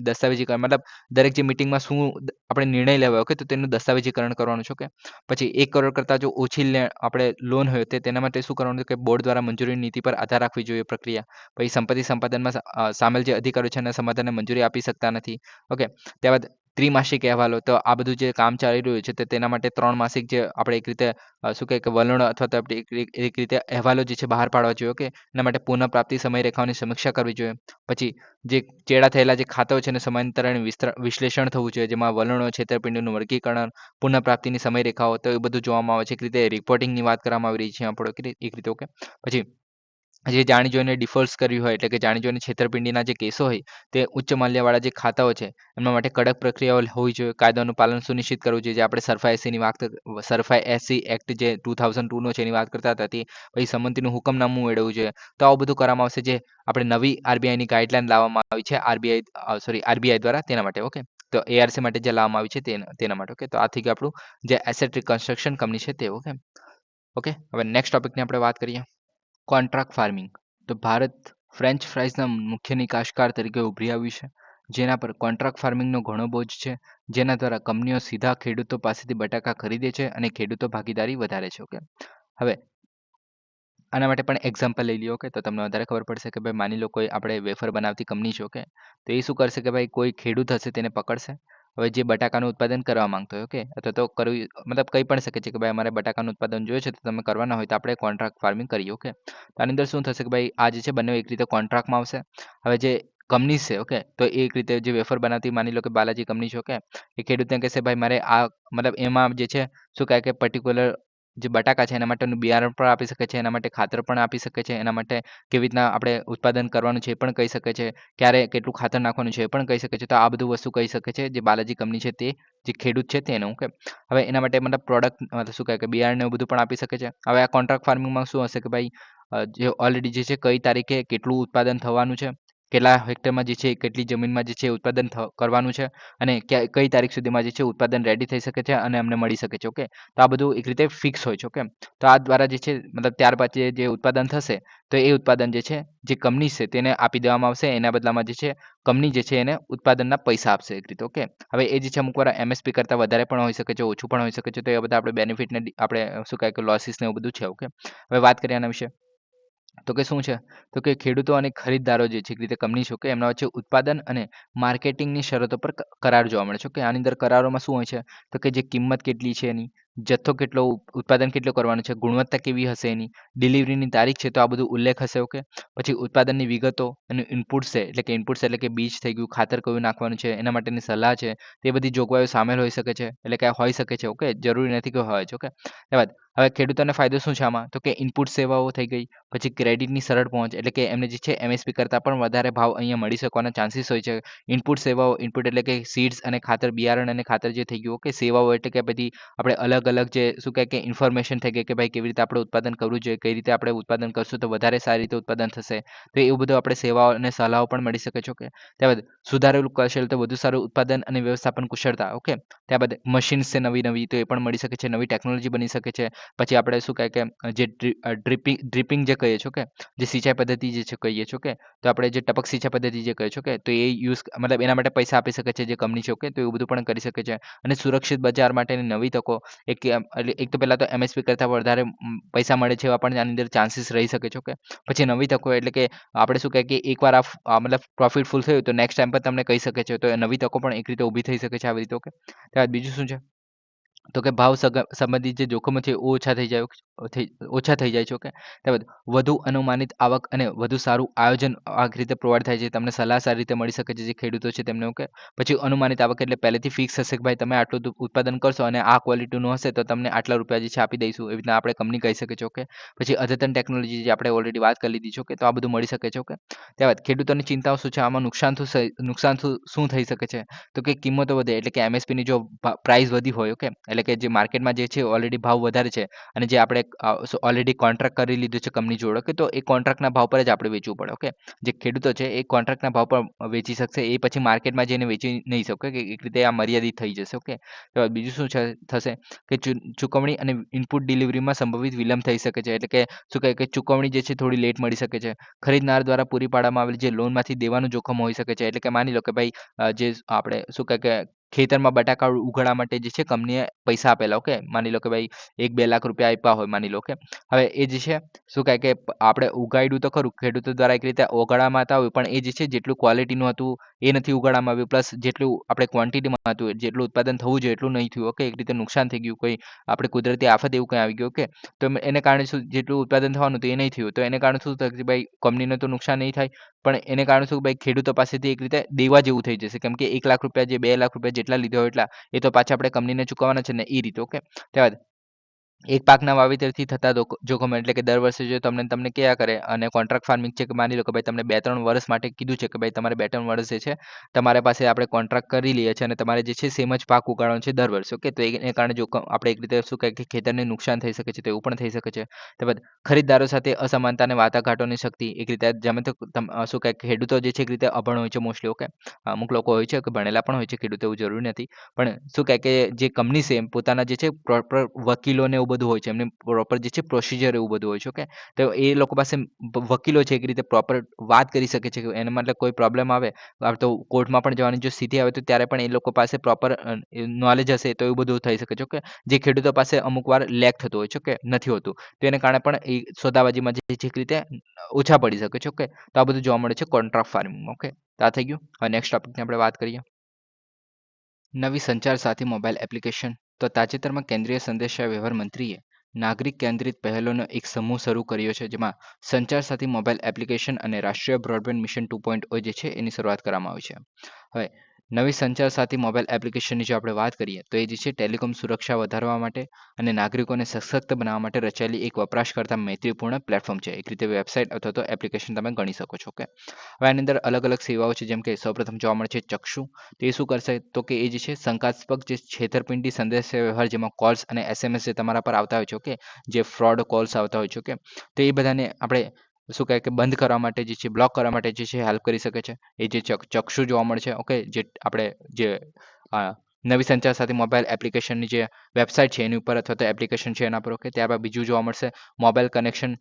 દસ્તાવેજીકરણ મતલબ દરેક જે મિટિંગમાં શું આપણે નિર્ણય લેવા ઓકે તો તેનું દસ્તાવેજીકરણ કરવાનું છે ઓકે પછી 1 કરોડ કરતાં જો ઓછી આપણે લોન હોય તો તેના માટે શું કરવાનું કે બોર્ડ દ્વારા મંજૂરી નીતિ પર આધાર રાખવી જોઈએ પ્રક્રિયા પછી સંપત્તિ સંપાદનમાં સામેલ જે અધિકારીઓ છે એના સમાધાનને મંજૂરી આપી શકતા નથી ઓકે ત્યારબાદ ત્રિમાસિક અહેવાલો તો આ બધું જે કામ ચાલી રહ્યું છે તો તેના માટે 3 માસિક જે આપણે એક રીતે શું કહે કે વલણ અથવા તો આપણે એક રીતે અહેવાલો જે છે બહાર પાડવા જોઈએ ઓકે એના માટે પુનઃપ્રાપ્તિ સમયરેખાઓની સમીક્ષા કરવી જોઈએ પછી જે ચેડા થયેલા જે ખાતાઓ છે એને સમયાંતરે વિશ્લેષણ થવું જોઈએ જેમાં વલણો છેતરપિંડીનું વર્ગીકરણ પુનઃપ્રાપ્તિની સમયરેખાઓ તો એ બધું જોવામાં આવે છે એક રીતે રિપોર્ટિંગની વાત કરવામાં આવી રહી છે આપણે એક રીતે ઓકે પછી જે જાણી જોઈને ડિફોલ્ટ્સ કર્યું હોય એટલે કે જાણી જોઈને છેતરપિંડીના જે કેસો હોય તે ઉચ્ચ માલ્યવાળા જે ખાતાઓ છે એમના માટે કડક પ્રક્રિયાઓ હોવી જોઈએ કાયદાનું પાલન સુનિશ્ચિત કરવું જોઈએ જે આપણે સરફાઈ એસી એક્ટ જે 2002 નો છે એની વાત કરતા હતા તે પછી સંમતિનું હુકમનામું મેળવવું જોઈએ તો આવું બધું કરવામાં આવશે જે આપણે નવી આરબીઆઈની ગાઈડલાઈન લાવવામાં આવી છે આરબીઆઈ દ્વારા તેના માટે ઓકે તો એઆરસી માટે જે લાવવામાં આવી છે તેના માટે ઓકે તો આ થઈ ગયું આપણું જે એસેટ રિકન્સ્ટ્રક્શન કંપની છે તે ઓકે ઓકે હવે નેક્સ્ટ ટોપિકની આપણે વાત કરીએ કોન્ટ્રાક્ટ ફાર્મિંગ તો ભારત ફ્રેન્ચ ફ્રાઈઝના મુખ્ય નિકાસકાર તરીકે ઉભરી આવ્યું છે જેના પર કોન્ટ્રાક્ટ ફાર્મિંગનો ઘણો બોજ છે જેના દ્વારા કંપનીઓ સીધા ખેડૂતો પાસેથી બટાકા ખરીદે છે અને ખેડૂતો ભાગીદારી વધારે છે ઓકે હવે આના માટે પણ એક્ઝામ્પલ લઈ લ્યો ઓકે તો તમને વધારે ખબર પડશે કે ભાઈ માની લો કોઈ આપણે વેફર બનાવતી કંપની છે ઓકે તો એ શું કરશે કે ભાઈ કોઈ ખેડૂત હશે તેને પકડશે હવે જે બટાકાનું ઉત્પાદન કરવા માંગતો હોય ઓકે અથવા તો કરવી મતલબ કહી પણ શકે છે કે ભાઈ અમારે બટાકાનું ઉત્પાદન જોઈએ છે તો તમે કરવાના હોય તો આપણે કોન્ટ્રાક્ટ ફાર્મિંગ કરીએ ઓકે તો આની અંદર શું થશે કે ભાઈ આ જે છે બંને એક રીતે કોન્ટ્રાક્ટમાં આવશે હવે જે કંપની છે ઓકે તો એ એક રીતે જે વેફર બનાવતી માની લો કે બાલાજી કંપની છે ઓકે એ ખેડૂતને કહેશે ભાઈ મારે આ મતલબ એમાં જે છે શું કહે કે પર્ટિક્યુલર જે બટાકા છે એના માટેનું બિયારણ પણ આપી શકે છે એના માટે ખાતર પણ આપી શકે છે એના માટે કેવી રીતના આપણે ઉત્પાદન કરવાનું છે એ પણ કહી શકે છે ક્યારે કેટલું ખાતર નાખવાનું છે એ પણ કહી શકે છે તો આ બધું વસ્તુ કહી શકે છે જે બાલાજી કંપની છે તે જે ખેડૂત છે તેનું ઓકે હવે એના માટે મતલબ પ્રોડક્ટ મતલબ શું કહે કે બિયારણ ને એવું બધું પણ આપી શકે છે હવે આ કોન્ટ્રાક્ટ ફાર્મિંગમાં શું હશે કે ભાઈ જે ઓલરેડી જે છે કઈ તારીખે કેટલું ઉત્પાદન થવાનું છે કેટલા હેક્ટરમાં જે છે કેટલી જમીનમાં જે છે ઉત્પાદન કરવાનું છે અને કઈ તારીખ સુધીમાં જે છે ઉત્પાદન રેડી થઈ શકે છે અને અમને મળી શકે છે ઓકે તો આ બધું એક રીતે ફિક્સ હોય છે ઓકે તો આ દ્વારા જે છે મતલબ ત્યાર પછી જે ઉત્પાદન થશે તો એ ઉત્પાદન જે છે જે કંપની છે તેને આપી દેવામાં આવશે એના બદલામાં જે છે કંપની જે છે એને ઉત્પાદનના પૈસા આપશે એક રીતે ઓકે હવે એ જે છે અમુક વાર એમએસપી કરતાં વધારે પણ હોઈ શકે છે ઓછું પણ હોઈ શકે છે તો એ બધા આપણે બેનિફિટને આપણે શું કહે કે લોસીસ ને એવું બધું છે ઓકે હવે વાત કરીએ આના વિશે તો કે શું છે તો કે ખેડૂતો અને ખરીદદારો જે છે એક રીતે કંપની છે કે એમના વચ્ચે ઉત્પાદન અને માર્કેટિંગની શરતો પર કરાર જોવા મળે છે કે આની અંદર કરારોમાં શું હોય છે તો કે જે કિંમત કેટલી છે એની જથ્થો કેટલો ઉત્પાદન કેટલું કરવાનું છે ગુણવત્તા કેવી હશે એની ડિલિવરીની તારીખ છે તો આ બધું ઉલ્લેખ હશે ઓકે પછી ઉત્પાદનની વિગતો અને ઇનપુટ્સ એટલે કે બીજ થઈ ગયું ખાતર કયું નાખવાનું છે એના માટેની સલાહ છે તે બધી જોગવાઈઓ સામેલ હોઈ શકે છે એટલે કે હોઈ શકે છે ઓકે જરૂરી નથી કે હોય છે ઓકે ત્યારબાદ હવે ખેડૂતોને ફાયદો શું છે આમાં? તો કે ઇનપુટ સેવાઓ થઈ ગઈ, પછી ક્રેડિટની સરળ પહોંચ એટલે કે એમને જે છે MSP કરતાં પણ વધારે ભાવ અહીંયા મળી શકવાના ચાન્સીસ હોય છે. ઇનપુટ સેવાઓ, ઇનપુટ એટલે કે સીડ્સ અને ખાતર, બિયારણ અને ખાતર જે થઈ ગયું. ઓકે, સેવાઓ એટલે કે બધી આપણે અલગ-અલગ જે શું કહે કે ઇન્ફોર્મેશન થઈ ગઈ કે ભાઈ કેવી રીતે આપણે ઉત્પાદન કરવું જોઈએ, કઈ રીતે આપણે ઉત્પાદન કરશું તો વધારે સારી રીતે ઉત્પાદન થશે. તો એવું બધું આપણે સેવાઓ અને સલાહો પણ મળી શકે છે. ઓકે, ત્યારબાદ સુધારેલું કૌશલ્ય તો વધુ સારું ઉત્પાદન અને વ્યવસ્થાપન કુશળતા. ઓકે, ત્યારબાદ મશીન્સ છે નવી-નવી તો એ પણ મળી શકે છે, નવી ટેકનોલોજી બની શકે છે. પછી આપણે શું કહે કે જે ડ્રિપિંગ જે કહીએ છીએ કે જે સિંચાઈ પદ્ધતિ જે છે કહીએ છીએ કે તો આપણે જે ટપક સિંચાઈ પદ્ધતિ જે કહીએ છીએ કે તો એ યુઝ મતલબ એના માટે પૈસા આપી શકે છે જે કંપની છે. ઓકે, તો એવું બધું પણ કરી શકે છે. અને સુરક્ષિત બજાર માટેની નવી તકો એક તો પહેલાં તો MSP કરતાં વધારે પૈસા મળે છે એવા પણ આની અંદર ચાન્સીસ રહી શકે છે. ઓકે, પછી નવી તકો એટલે કે આપણે શું કહે કે એકવાર મતલબ પ્રોફિટફુલ થયું તો નેક્સ્ટ ટાઈમ પર તમને કહી શકે છે. તો એ નવી તકો પણ એક રીતે ઊભી થઈ શકે છે આવી રીતે. ઓકે, ત્યારબાદ બીજું શું છે? તો કે ભાવ સંબંધિત જે જોખમો છે એ ઓછા થઈ જાય છે. ઓકે, ત્યારબાદ વધુ અનુમાનિત આવક અને વધુ સારું આયોજન આ રીતે પ્રોવાઈડ થાય છે. તમને સલાહ સારી રીતે મળી શકે છે જે ખેડૂતો છે તેમને. ઓકે, પછી અનુમાનિત આવક એટલે પહેલેથી ફિક્સ હશે કે ભાઈ તમે આટલું ઉત્પાદન કરશો અને આ ક્વોલિટીનું હશે તો તમને આટલા રૂપિયા જે છે આપી દઈશું. એવી રીતના આપણે કંપની કહી શકે છે. ઓકે, પછી અદ્યતન ટેકનોલોજી જે આપણે ઓલરેડી વાત કરી લીધી છે. ઓકે, તો આ બધું મળી શકે છે. ઓકે, ત્યારબાદ ખેડૂતોની ચિંતાઓ શું છે? આમાં નુકસાન શું થઈ શકે છે? તો કે કિંમતો વધે એટલે કે MSP ની જો પ્રાઇસ વધી હોય. ઓકે, એટલે કે જે માર્કેટમાં જે છે ઓલરેડી ભાવ વધારે છે અને જે આપણે ઓલરેડી કોન્ટ્રાક્ટ કરી લીધું છે કંપની જોડે. ઓકે, તો એ કોન્ટ્રાક્ટના ભાવ પર જ આપણે વેચવું પડે. ઓકે, જે ખેડૂતો છે એ કોન્ટ્રાક્ટના ભાવ પર વેચી શકશે, એ પછી માર્કેટમાં જઈને વેચી નહીં શકે કે એક રીતે આ મર્યાદિત થઈ જશે. ઓકે, તો બીજું શું છે થશે કે ચૂકવણી અને ઇનપુટ ડિલિવરીમાં સંભવિત વિલંબ થઈ શકે છે. એટલે કે શું કહે કે ચૂકવણી જે છે થોડી લેટ મળી શકે છે. ખરીદનાર દ્વારા પૂરી પાડવામાં આવેલી જે લોનમાંથી દેવાનું જોખમ હોઈ શકે છે. એટલે કે માની લો કે ભાઈ જે આપણે શું કહે કે ખેતરમાં બટાકા ઉગાડવા માટે જે છે કંપનીએ પૈસા આપેલા. ઓકે, માની લો કે ભાઈ 1-2 લાખ રૂપિયા આપ્યા હોય માની લો. ઓકે, હવે એ જે છે શું કહે કે આપણે ઉગાડ્યું તો ખરું, ખેડૂતો દ્વારા એક રીતે ઉગાડવામાં આવતા હોય પણ એ જે છે જેટલું ક્વોલિટીનું હતું એ નથી ઉગાડવામાં આવ્યું, પ્લસ જેટલું આપણે ક્વોન્ટિટીમાં હતું જેટલું ઉત્પાદન થવું જોઈએ એટલું નહીં થયું. ઓકે, એક રીતે નુકસાન થઈ ગયું, કોઈ આપણે કુદરતી આફત એવું કંઈ આવી ગયું. ઓકે, તો એને કારણે શું જેટલું ઉત્પાદન થવાનું હતું એ નહીં થયું, તો એને કારણે શું થયું કે ભાઈ કંપનીને તો નુકસાન નહીં થાય પણ એને કારણે શું ભાઈ ખેડૂતો પાસેથી એક રીતે દેવા જેવું થઈ જશે. કેમ કે 1 લાખ રૂપિયા જે 2 લાખ રૂપિયા જેટલા લીધા હોય એટલા એ તો પાછા આપણે કંપનીને ચૂકવવાના છે ને એ રીતે. ઓકે, ત્યારબાદ એક પાકના વાવેતરથી થતા જોખમો એટલે કે દર વર્ષે જો તમને કયા કરે અને કોન્ટ્રાક્ટ ફાર્મિંગ છે કે માની લો કે ભાઈ તમને 2-3 વર્ષ માટે કીધું છે કે ભાઈ તમારે 2-3 વર્ષ જે છે તમારા પાસે આપણે કોન્ટ્રાક્ટ કરી લઈએ છીએ અને તમારે જે છે સેમ જ પાક ઉગાડવાનો છે દર વર્ષે. ઓકે, તો એને કારણે જોખમ આપણે એક રીતે શું કહે કે ખેતરને નુકસાન થઈ શકે છે, તો એવું પણ થઈ શકે છે. ત્યારબાદ ખરીદદારો સાથે અસમાનતા અને વાટાઘાટોની શક્તિ એક રીતે જેમ તો શું કહે ખેડૂતો જે છે એક રીતે અભણ હોય છે મોસ્ટલી. ઓકે, અમુક લોકો હોય છે કે ભણેલા પણ હોય છે ખેડૂતો, એવું જરૂરી નથી. પણ શું કહે કે જે કંપની છે એમ પોતાના જે છે પ્રોપર વકીલોને એવું બધું હોય છે, એમને પ્રોપર જે છે પ્રોસિજર એવું બધું હોય છે. ઓકે, તો એ લોકો પાસે વકીલો છે એક રીતે પ્રોપર વાત કરી શકે છે કે એના માટે કોઈ પ્રોબ્લેમ આવે તો કોર્ટમાં પણ જવાની જો સ્થિતિ આવે તો ત્યારે પણ એ લોકો પાસે પ્રોપર નોલેજ હશે તો એવું બધું થઈ શકે છે. ઓકે, જે ખેડૂતો પાસે અમુક વાર લેક થતું હોય છે. ઓકે, નથી હોતું, તો એને કારણે પણ એ સોદાબાજીમાં જે છે એક રીતે ઓછા પડી શકે છે. ઓકે, તો આ બધું જોવા મળે છે કોન્ટ્રાક્ટ ફાર્મિંગમાં. ઓકે, તો આ થઈ ગયું. હવે નેક્સ્ટ ટોપિકની આપણે વાત કરીએ. નવી સંચાર સાથી મોબાઈલ એપ્લિકેશન. તો તાજેતરમાં કેન્દ્રીય સંદેશાવ્યવહાર મંત્રીએ નાગરિક કેન્દ્રિત પહેલોનો એક સમૂહ શરૂ કર્યો છે જેમાં સંચાર સાથી મોબાઈલ એપ્લિકેશન અને રાષ્ટ્રીય બ્રોડબેન્ડ મિશન 2.0 જે છે એની શરૂઆત કરવામાં આવી છે. હવે નવી સંચાર સાથી મોબાઈલ એપ્લિકેશનની જો આપણે વાત કરીએ તો એ જે છે ટેલિકોમ સુરક્ષા વધારવા માટે અને નાગરિકોને સશક્ત બનાવવા માટે રચાયેલી એક વપરાશકર્તા મૈત્રીપૂર્ણ પ્લેટફોર્મ છે. એક રીતે વેબસાઇટ અથવા તો એપ્લિકેશન તમે ગણી શકો છો. ઓકે, હવે આની અંદર અલગ અલગ સેવાઓ છે જેમ કે સૌપ્રથમ જોવા મળે છે ચક્ષુ. તો એ શું કરશે તો કે એ જે છે શંકાસ્પદ જે છેતરપિંડી સંદેશ વ્યવહાર જેમાં કોલ્સ અને SMS જે તમારા પર આવતા હોય છે. ઓકે, જે ફ્રોડ કોલ્સ આવતા હોય છે. ઓકે, તો એ બધાને આપણે શું કહે કે બંધ કરવા માટે જે છે બ્લોક કરવા માટે જે છે હેલ્પ કરી શકે છે. એ જે ચક્ષુ જોવા મળે છે. ઓકે, જે આપણે જે નવી સંચાર સાથે મોબાઈલ એપ્લિકેશનની જે વેબસાઇટ છે એની ઉપર અથવા તો એપ્લિકેશન છે એના પર. ઓકે, ત્યારબાદ બીજું જોવા મળશે મોબાઈલ કનેક્શન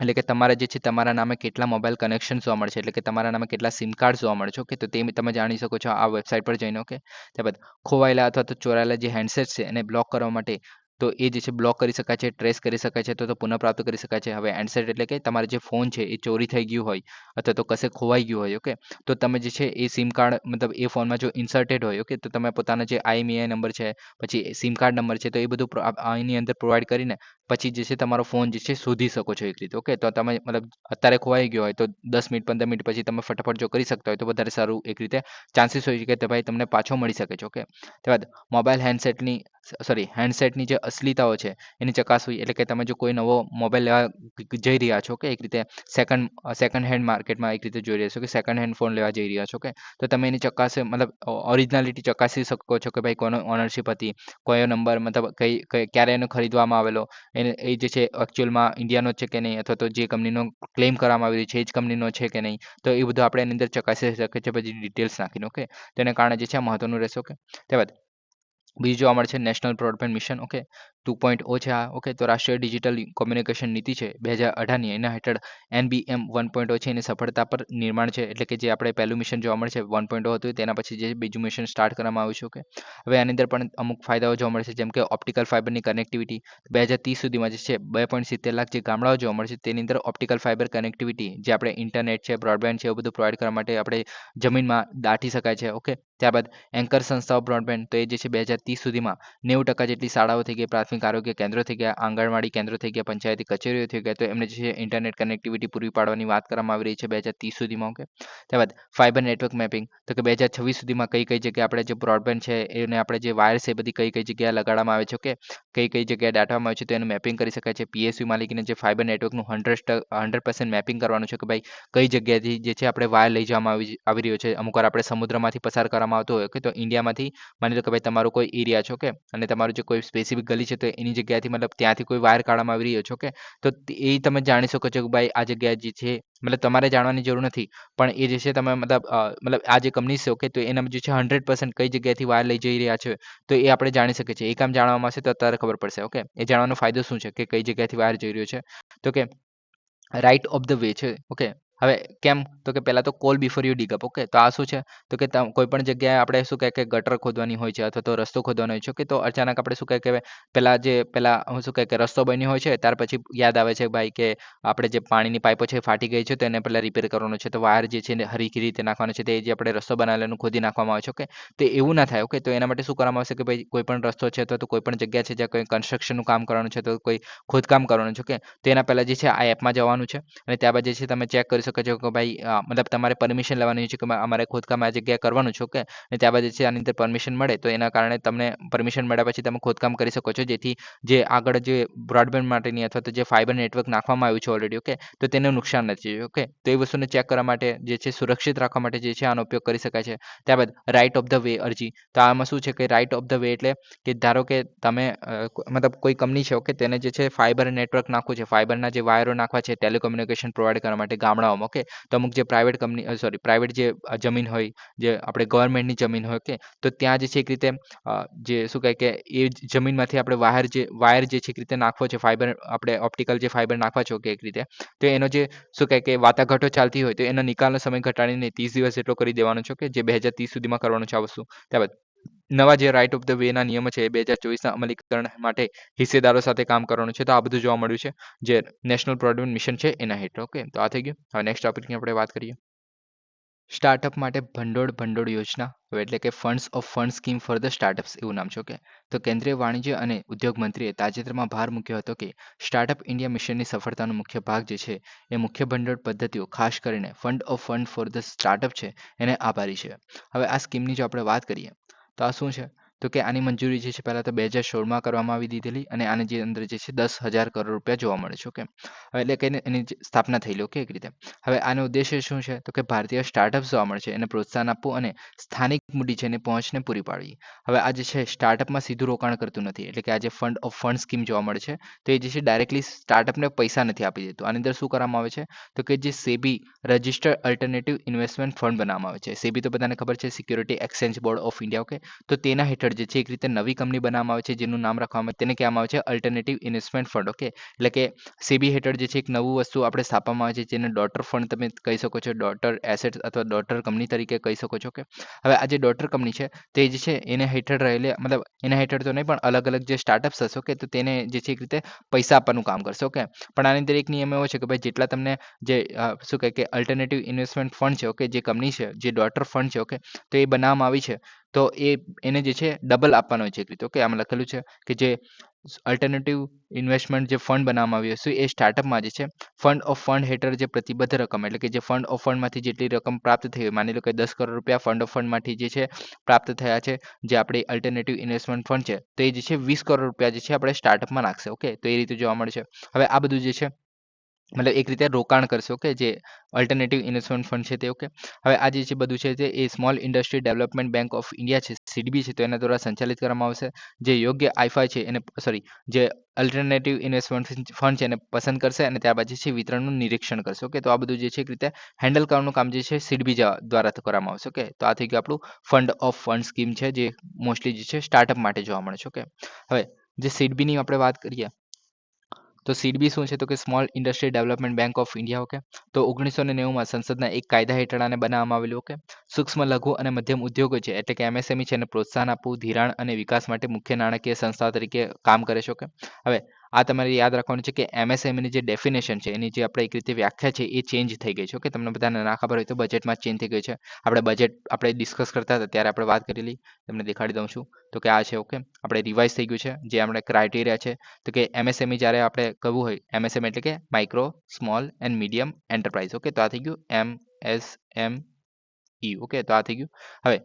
એટલે કે તમારા જે છે તમારા નામે કેટલા મોબાઈલ કનેક્શન જોવા મળે છે એટલે કે તમારા નામે કેટલા સિમ કાર્ડ જોવા મળે છે. ઓકે, તો તે તમે જાણી શકો છો આ વેબસાઇટ પર જઈને. ઓકે, ત્યારબાદ ખોવાયેલા અથવા તો ચોરાયેલા જે હેન્ડસેટ છે એને બ્લોક કરવા માટે તો એ જે છે બ્લોક કરી શકાય છે, ટ્રેસ કરી શકાય છે, તો પુનઃપ્રાપ્ત કરી શકાય છે. હવે હેન્ડસેટ એટલે કે તમારે જે ફોન છે એ ચોરી થઈ ગયું હોય અથવા તો કશે ખોવાઈ ગયું હોય. ઓકે, તો તમે જે છે એ સિમ કાર્ડ મતલબ એ ફોનમાં જો ઇન્સર્ટેડ હોય. ઓકે, તો તમે પોતાના જે IMEI નંબર છે પછી સિમ કાર્ડ નંબર છે તો એ બધું આની અંદર પ્રોવાઈડ કરીને પછી જે છે તમારો ફોન જે છે શોધી શકો છો એક રીતે. ઓકે, તો તમે મતલબ અત્યારે ખોવાઈ ગયો હોય તો 10 મિનિટ 15 મિનિટ પછી તમે ફટાફટ જો કરી શકતા હોય તો વધારે સારું એક રીતે ચાન્સીસ હોય છે કે ભાઈ તમને પાછો મળી શકે છે. ઓકે, ત્યારબાદ મોબાઈલ હેન્ડસેટની જે અસલીતાઓ છે એની ચકાસવી, એટલે કે તમે જો કોઈ નવો મોબાઈલ લેવા જઈ રહ્યા છો કે એક રીતે સેકન્ડ હેન્ડ માર્કેટમાં એક રીતે જોઈ રહ્યા છો કે સેકન્ડ હેન્ડ ફોન લેવા જઈ રહ્યા છો કે, તો તમે એની મતલબ ઓરિજિનાલિટી ચકાસી શકો છો કે ભાઈ કોનો ઓનરશિપ હતી, કયો નંબર, મતલબ ક્યારે એનો ખરીદવામાં આવેલો, એ જે છે એકચ્યુઅલમાં ઇન્ડિયાનો છે કે નહીં, અથવા તો જે કંપનીનો ક્લેમ કરવામાં આવી રહ્યો છે એ જ કંપનીનો છે કે નહીં. તો એ બધું આપણે એની અંદર ચકાસી શકીએ છીએ બધી ડિટેલ્સ નાખીને. ઓકે, તેને કારણે જે છે આ મહત્વનું રહેશે. ઓકે, ત્યારબાદ બીજું જોવા મળે છે નેશનલ બ્રોડબેન્ડ મિશન. ઓકે, 2.0 છે આ. ઓકે, તો રાષ્ટ્રીય ડિજિટલ કોમ્યુનિકેશન નીતિ છે 2018ની, એના હેઠળ NBM 1.0 છે એની સફળતા પર નિર્માણ છે. એટલે કે જે આપણે પહેલું મિશન જોવા મળે છે 1.0 હતું, તેના પછી જે બીજું મિશન સ્ટાર્ટ કરવામાં આવ્યું છે. ઓકે, હવે આની અંદર પણ અમુક ફાયદાઓ જોવા મળે છે, જેમ કે ઓપ્ટિકલ ફાઇબરની કનેક્ટિવિટી 2030 સુધીમાં જે છે 2.70 લાખ જે ગામડાઓ જોવા મળે છે તેની અંદર ઓપ્ટિકલ ફાઇબર કનેક્ટિવિટી, જે આપણે ઇન્ટરનેટ છે, બ્રોડબેન્ડ છે, એવું બધું પ્રોવાઈડ કરવા માટે આપણે જમીનમાં દાટી શકાય છે. ઓકે, ત્યારબાદ એન્કર સંસ્થાઓ બ્રોડબેન્ડ, તો એ જે છે 2030 સુધીમાં 90% જેટલી શાળાઓ થઈ ગઈ, પ્રાથમિક આરોગ્ય કેન્દ્રો થઈ ગયા, આંગણવાડી કેન્દ્રો થઈ ગયા, પંચાયતી કચેરીઓ થઈ ગયા, તો એમને જે છે ઇન્ટરનેટ કનેક્ટિવિટી પૂરી પાડવાની વાત કરવામાં આવી રહી છે 2030 સુધીમાં. ઓકે, ત્યારબાદ ફાઇબર નેટવર્ક મેપિંગ, તો કે 2026 સુધીમાં કઈ કઈ જગ્યાએ આપણે જે બ્રોડબેન્ડ છે એને આપણે જે વાયર છે એ બધી કઈ કઈ જગ્યાએ લગાડવામાં આવે છે. ઓકે, કઈ કઈ જગ્યાએ દાટવામાં આવે છે તો એનું મેપિંગ કરી શકાય છે. PSU માલિકીને જે ફાઇબર નેટવર્કનું 100% મેપિંગ કરવાનું છે કે ભાઈ કઈ જગ્યાએથી જે છે આપણે વાયર લઈ જવામાં આવી રહ્યો છે. અમુક વાર આપણે સમુદ્રમાંથી પસાર કરવામાં આવતો હોય, કે તો ઇન્ડિયામાંથી માની લો કે ભાઈ તમારો કોઈ એરિયા છે. ઓકે, અને તમારું જે કોઈ સ્પેસિફિક ગલી છે તો એની જગ્યાએથી મતલબ ત્યાંથી કોઈ વાયર કાઢવામાં આવી રહ્યો છે. ઓકે, તો એ તમે જાણી શકો છો કે ભાઈ આ જગ્યાએ જે છે, મતલબ તમારે જાણવાની જરૂર નથી, પણ એ જે છે તમે મતલબ આ જે કંપની છે. ઓકે, તો એના જે છે 100% કઈ જગ્યાએથી વાયર લઈ જઈ રહ્યા છે તો એ આપણે જાણી શકીએ છીએ. એ કામ જાણવામાં આવશે તો અત્યારે ખબર પડશે. ઓકે, એ જાણવાનો ફાયદો શું છે કે કઈ જગ્યાએથી વાયર જઈ રહ્યો છે. તો કે રાઈટ ઓફ ધ વે છે. ઓકે, હવે કેમ, તો કે પહેલા તો call before you dig up. Okay, તો આ શું છે, તો કે કોઈ પણ જગ્યાએ આપણે શું કહે કે ગટર ખોદવાની હોય છે અથવા તો રસ્તો ખોદવાનો હોય છે. ઓકે, તો અચાનક આપણે શું કહે કે પહેલા હું શું કહે કે રસ્તો બન્યો હોય છે, ત્યાર પછી યાદ આવે છે ભાઈ કે આપણે જે પાણીની પાઇપો છે ફાટી ગઈ છે તો એને પહેલા રિપેર કરવાનો છે, તો વાયર જે છે એને હરીકી રીતે નાખવાનો છે, તે જે આપણે રસ્તો બનાવેલો એનું ખોદી નાખવામાં આવે છે. ઓકે, તો એવું ના થાય. ઓકે, તો એના માટે શું કરવામાં આવશે કે ભાઈ કોઈ પણ રસ્તો છે અથવા તો કોઈ પણ જગ્યા છે જ્યાં કોઈ કન્સ્ટ્રક્શનનું કામ કરવાનું છે, તો કોઈ ખોદકામ કરવાનું છે. ઓકે, તો એના પહેલા જે છે આ એપમાં જવાનું છે, અને ત્યારબાદ જે છે તમે ચેક કરી શકો છો કે ભાઈ મતલબ તમારે પરમિશન લેવાની છે કે અમારે ખોદકામ આ જગ્યાએ કરવાનું છે. ઓકે, અને ત્યારબાદ જે છે આની અંદર પરમિશન મળે તો એના કારણે તમને પરમિશન મળ્યા પછી તમે ખોદકામ કરી શકો છો, જેથી જે આગળ જે બ્રોડબેન્ડ માટેની અથવા તો જે ફાઇબર નેટવર્ક નાખવામાં આવ્યું છે ઓલરેડી. ઓકે, તો તેને નુકસાન નથી. ઓકે, તો એ વસ્તુને ચેક કરવા માટે જે છે સુરક્ષિત રાખવા માટે જે છે આનો ઉપયોગ કરી શકાય છે. ત્યારબાદ રાઇટ ઓફ ધ વે અરજી, તો આમાં શું છે કે રાઇટ ઓફ ધ વે એટલે કે ધારો કે તમે મતલબ કોઈ કંપની છે. ઓકે, તેને જે છે ફાઇબર નેટવર્ક નાખવું છે, ફાઇબરના જે વાયરો નાખવા છે ટેલિકોમ્યુનિકેશન પ્રોવાઈડ કરવા માટે ગામડાઓમાં. ઓકે, તો અમુક જે પ્રાઇવેટ જે જમીન હોય, જે આપણે ગવર્મેન્ટની જમીન હોય. ઓકે, તો ત્યાં જે છે એક રીતે જે શું કહે કે એ જમીનમાંથી આપણે વાયર જે છે એક રીતે નાખવો છે, ફાઇબર આપણે ઓપ્ટિકલ જે ફાઇબર નાખવા છે. ઓકે, એક રીતે તો એનો જે શું કહે કે વાટાઘાટો ચાલતી હોય તો એનો નિકાલનો સમય ઘટાડીને 30 દિવસ જેટલો કરી દેવાનો છે. ઓકે, જે 2030 સુધીમાં કરવાનું છે આ વસ્તુ. ત્યારબાદ નવા જે રાઇટ ઓફ ધ વેના નિયમો છે એ 2024ના અમલીકરણ માટે હિસ્સેદારો સાથે કામ કરવાનું છે. તો આ બધું જોવા મળ્યું છે જે નેશનલ બ્રોડબેન્ડ મિશન છે એના હેઠળ. ઓકે, તો આ થઈ ગયું. હવે નેક્સ્ટ ટોપિકની આપણે વાત કરીએ. સ્ટાર્ટઅપ માટે ભંડોળ યોજના, હવે એટલે કે fund scheme for the startups એવું નામ છે. ઓકે, તો કેન્દ્રીય વાણિજ્ય અને ઉદ્યોગ મંત્રીએ તાજેતરમાં ભાર મૂક્યો હતો કે સ્ટાર્ટઅપ ઇન્ડિયા મિશનની સફળતાનો મુખ્ય ભાગ જે છે એ મુખ્ય ભંડોળ પદ્ધતિઓ, ખાસ કરીને ફંડ ફોર ધ સ્ટાર્ટઅપ છે એને આભારી છે. હવે આ સ્કીમની જો આપણે વાત કરીએ તો આ શું છે, તો કે આની મંજૂરી જે છે પહેલાં તો 2016માં કરવામાં આવી દીધેલી, અને આની જે અંદર જે છે 10,000 કરોડ રૂપિયા જોવા મળે છે. ઓકે, હવે એટલે કે એની જે સ્થાપના થયેલી. ઓકે, એક રીતે હવે આનો ઉદ્દેશ્ય શું છે, તો કે ભારતીય સ્ટાર્ટઅપ્સ જોવા મળે છે એને પ્રોત્સાહન આપવું અને સ્થાનિક મૂડી છે એની પહોંચને પૂરી પાડવી. હવે આ જે છે સ્ટાર્ટઅપમાં સીધું રોકાણ કરતું નથી, એટલે કે આ જે ફંડ સ્કીમ જોવા મળે છે તો એ જે છે ડાયરેક્ટલી સ્ટાર્ટઅપને પૈસા નથી આપી દેતું. આની અંદર શું કરવામાં આવે છે, તો કે જે SEBI registered alternative investment fund બનાવવામાં આવે છે. સેબી તો બધાને ખબર છે, security exchange board of India. Okay, તો તેના હેઠળ જે છે એક રીતે નવી કંપની બનાવવામાં આવે છે જેનું નામ રાખવામાં તેને કહેવામાં આવે છે અલ્ટરનેટિવ ઇન્વેસ્ટમેન્ટ ફંડ. ઓકે, એટલે કે સેબી હેઠળ જે છે એક નવું વસ્તુ આપણે સ્થાપવામાં આવે છે જેને ડોટર ફંડ તમે કહી શકો છો, ડોટર એસેટ અથવા ડોટર કંપની તરીકે કહી શકો છો. ઓકે, હવે આ જે ડોટર કંપની છે તે જે છે એના હેઠળ રહેલી, મતલબ એના હેઠળ તો નહીં પણ અલગ અલગ જે સ્ટાર્ટઅપ્સ હશે. ઓકે, તો તેને જે છે એક રીતે પૈસા આપવાનું કામ કરશે. ઓકે, પણ આની અંદર એક નિયમ એવો છે કે ભાઈ જેટલા તમને જે શું કહે કે અલ્ટરનેટિવ ઇન્વેસ્ટમેન્ટ ફંડ છે. ઓકે, જે કંપની છે, જે ડોટર ફંડ છે. ઓકે, તો એ બનાવવામાં આવી છે તો એને જે છે ડબલ આપવાનો હોય છે એક રીતે. ઓકે, આમાં લખેલું છે કે જે અલ્ટરનેટિવ ઇન્વેસ્ટમેન્ટ જે ફંડ બનાવવામાં આવ્યું છે એ સ્ટાર્ટઅપમાં જે છે ફંડ ઓફ ફંડ હેઠળ જે પ્રતિબદ્ધ રકમ એટલે કે જે ફંડ ઓફ ફંડમાંથી જેટલી રકમ પ્રાપ્ત થઈ હોય, માની લો કે 10 કરોડ રૂપિયા ફંડ ઓફ ફંડમાંથી જે છે પ્રાપ્ત થયા છે, જે આપણી અલ્ટરનેટિવ ઇન્વેસ્ટમેન્ટ ફંડ છે, તો એ જે છે 20 કરોડ રૂપિયા જે છે આપણે સ્ટાર્ટઅપમાં નાખશે. ઓકે, તો એ રીતે જોવા મળે છે. હવે આ બધું જે છે મતલબ એક રીતે રોકાણ કરશે. ઓકે, જે અલ્ટરનેટિવ ઇન્વેસ્ટમેન્ટ ફંડ છે તે. ઓકે, હવે આ જે છે બધું છે તે એ small industry development bank of India છે, સીડીબી છે, તો એના દ્વારા સંચાલિત કરવામાં આવશે. જે યોગ્ય આઈફાઈ છે એને જે અલ્ટરનેટિવ ઇન્વેસ્ટમેન્ટ ફંડ છે એને પસંદ કરશે અને ત્યારબાદ જે છે વિતરણનું નિરીક્ષણ કરશે. ઓકે, તો આ બધું જે છે એક રીતે હેન્ડલ કરવાનું કામ જે છે સીડીબી દ્વારા કરવામાં આવશે. ઓકે, તો આ થઈ ગયું આપણું ફંડ ઓફ ફંડ સ્કીમ છે, જે મોસ્ટલી જે છે સ્ટાર્ટઅપ માટે જોવા મળે છે. ઓકે, હવે જે સીડીબીની આપણે વાત કરીએ તો સીડીબી શું છે, તો કે small industry development bank of India. Okay, તો 1990માં સંસદના એક કાયદા હેઠળ આને બનાવવામાં આવેલું. ઓકે, સૂક્ષ્મ લઘુ અને મધ્યમ ઉદ્યોગો છે એટલે કે એમએસએમઈ છે એને પ્રોત્સાહન આપવું, ધિરાણ અને વિકાસ માટે મુખ્ય નાણાકીય સંસ્થાઓ તરીકે કામ કરે છે. ઓકે, હવે આ તમારે યાદ રાખવાનું છે કે એમએસએમઈની જે ડેફિનેશન છે એની જે આપણે એક રીતે વ્યાખ્યા છે એ ચેન્જ થઈ ગઈ છે. ઓકે, તમને બધાને ના ખબર હોય તો બજેટમાં ચેન્જ થઈ ગઈ છે. આપણે ડિસ્કસ કરતા હતા ત્યારે આપણે વાત કરેલી, તમને દેખાડી દઉં છું. તો કે આ છે. ઓકે, આપણે રિવાઇઝ થઈ ગયું છે. જે આપણે ક્રાઇટેરિયા છે તો કે એમએસએમઈ જ્યારે આપણે કહ્યું હોય, એમએસએમઈ એટલે કે micro small and medium enterprise. Okay, તો આ થઈ ગયું એમએસએમઈ. ઓકે, તો આ થઈ ગયું. હવે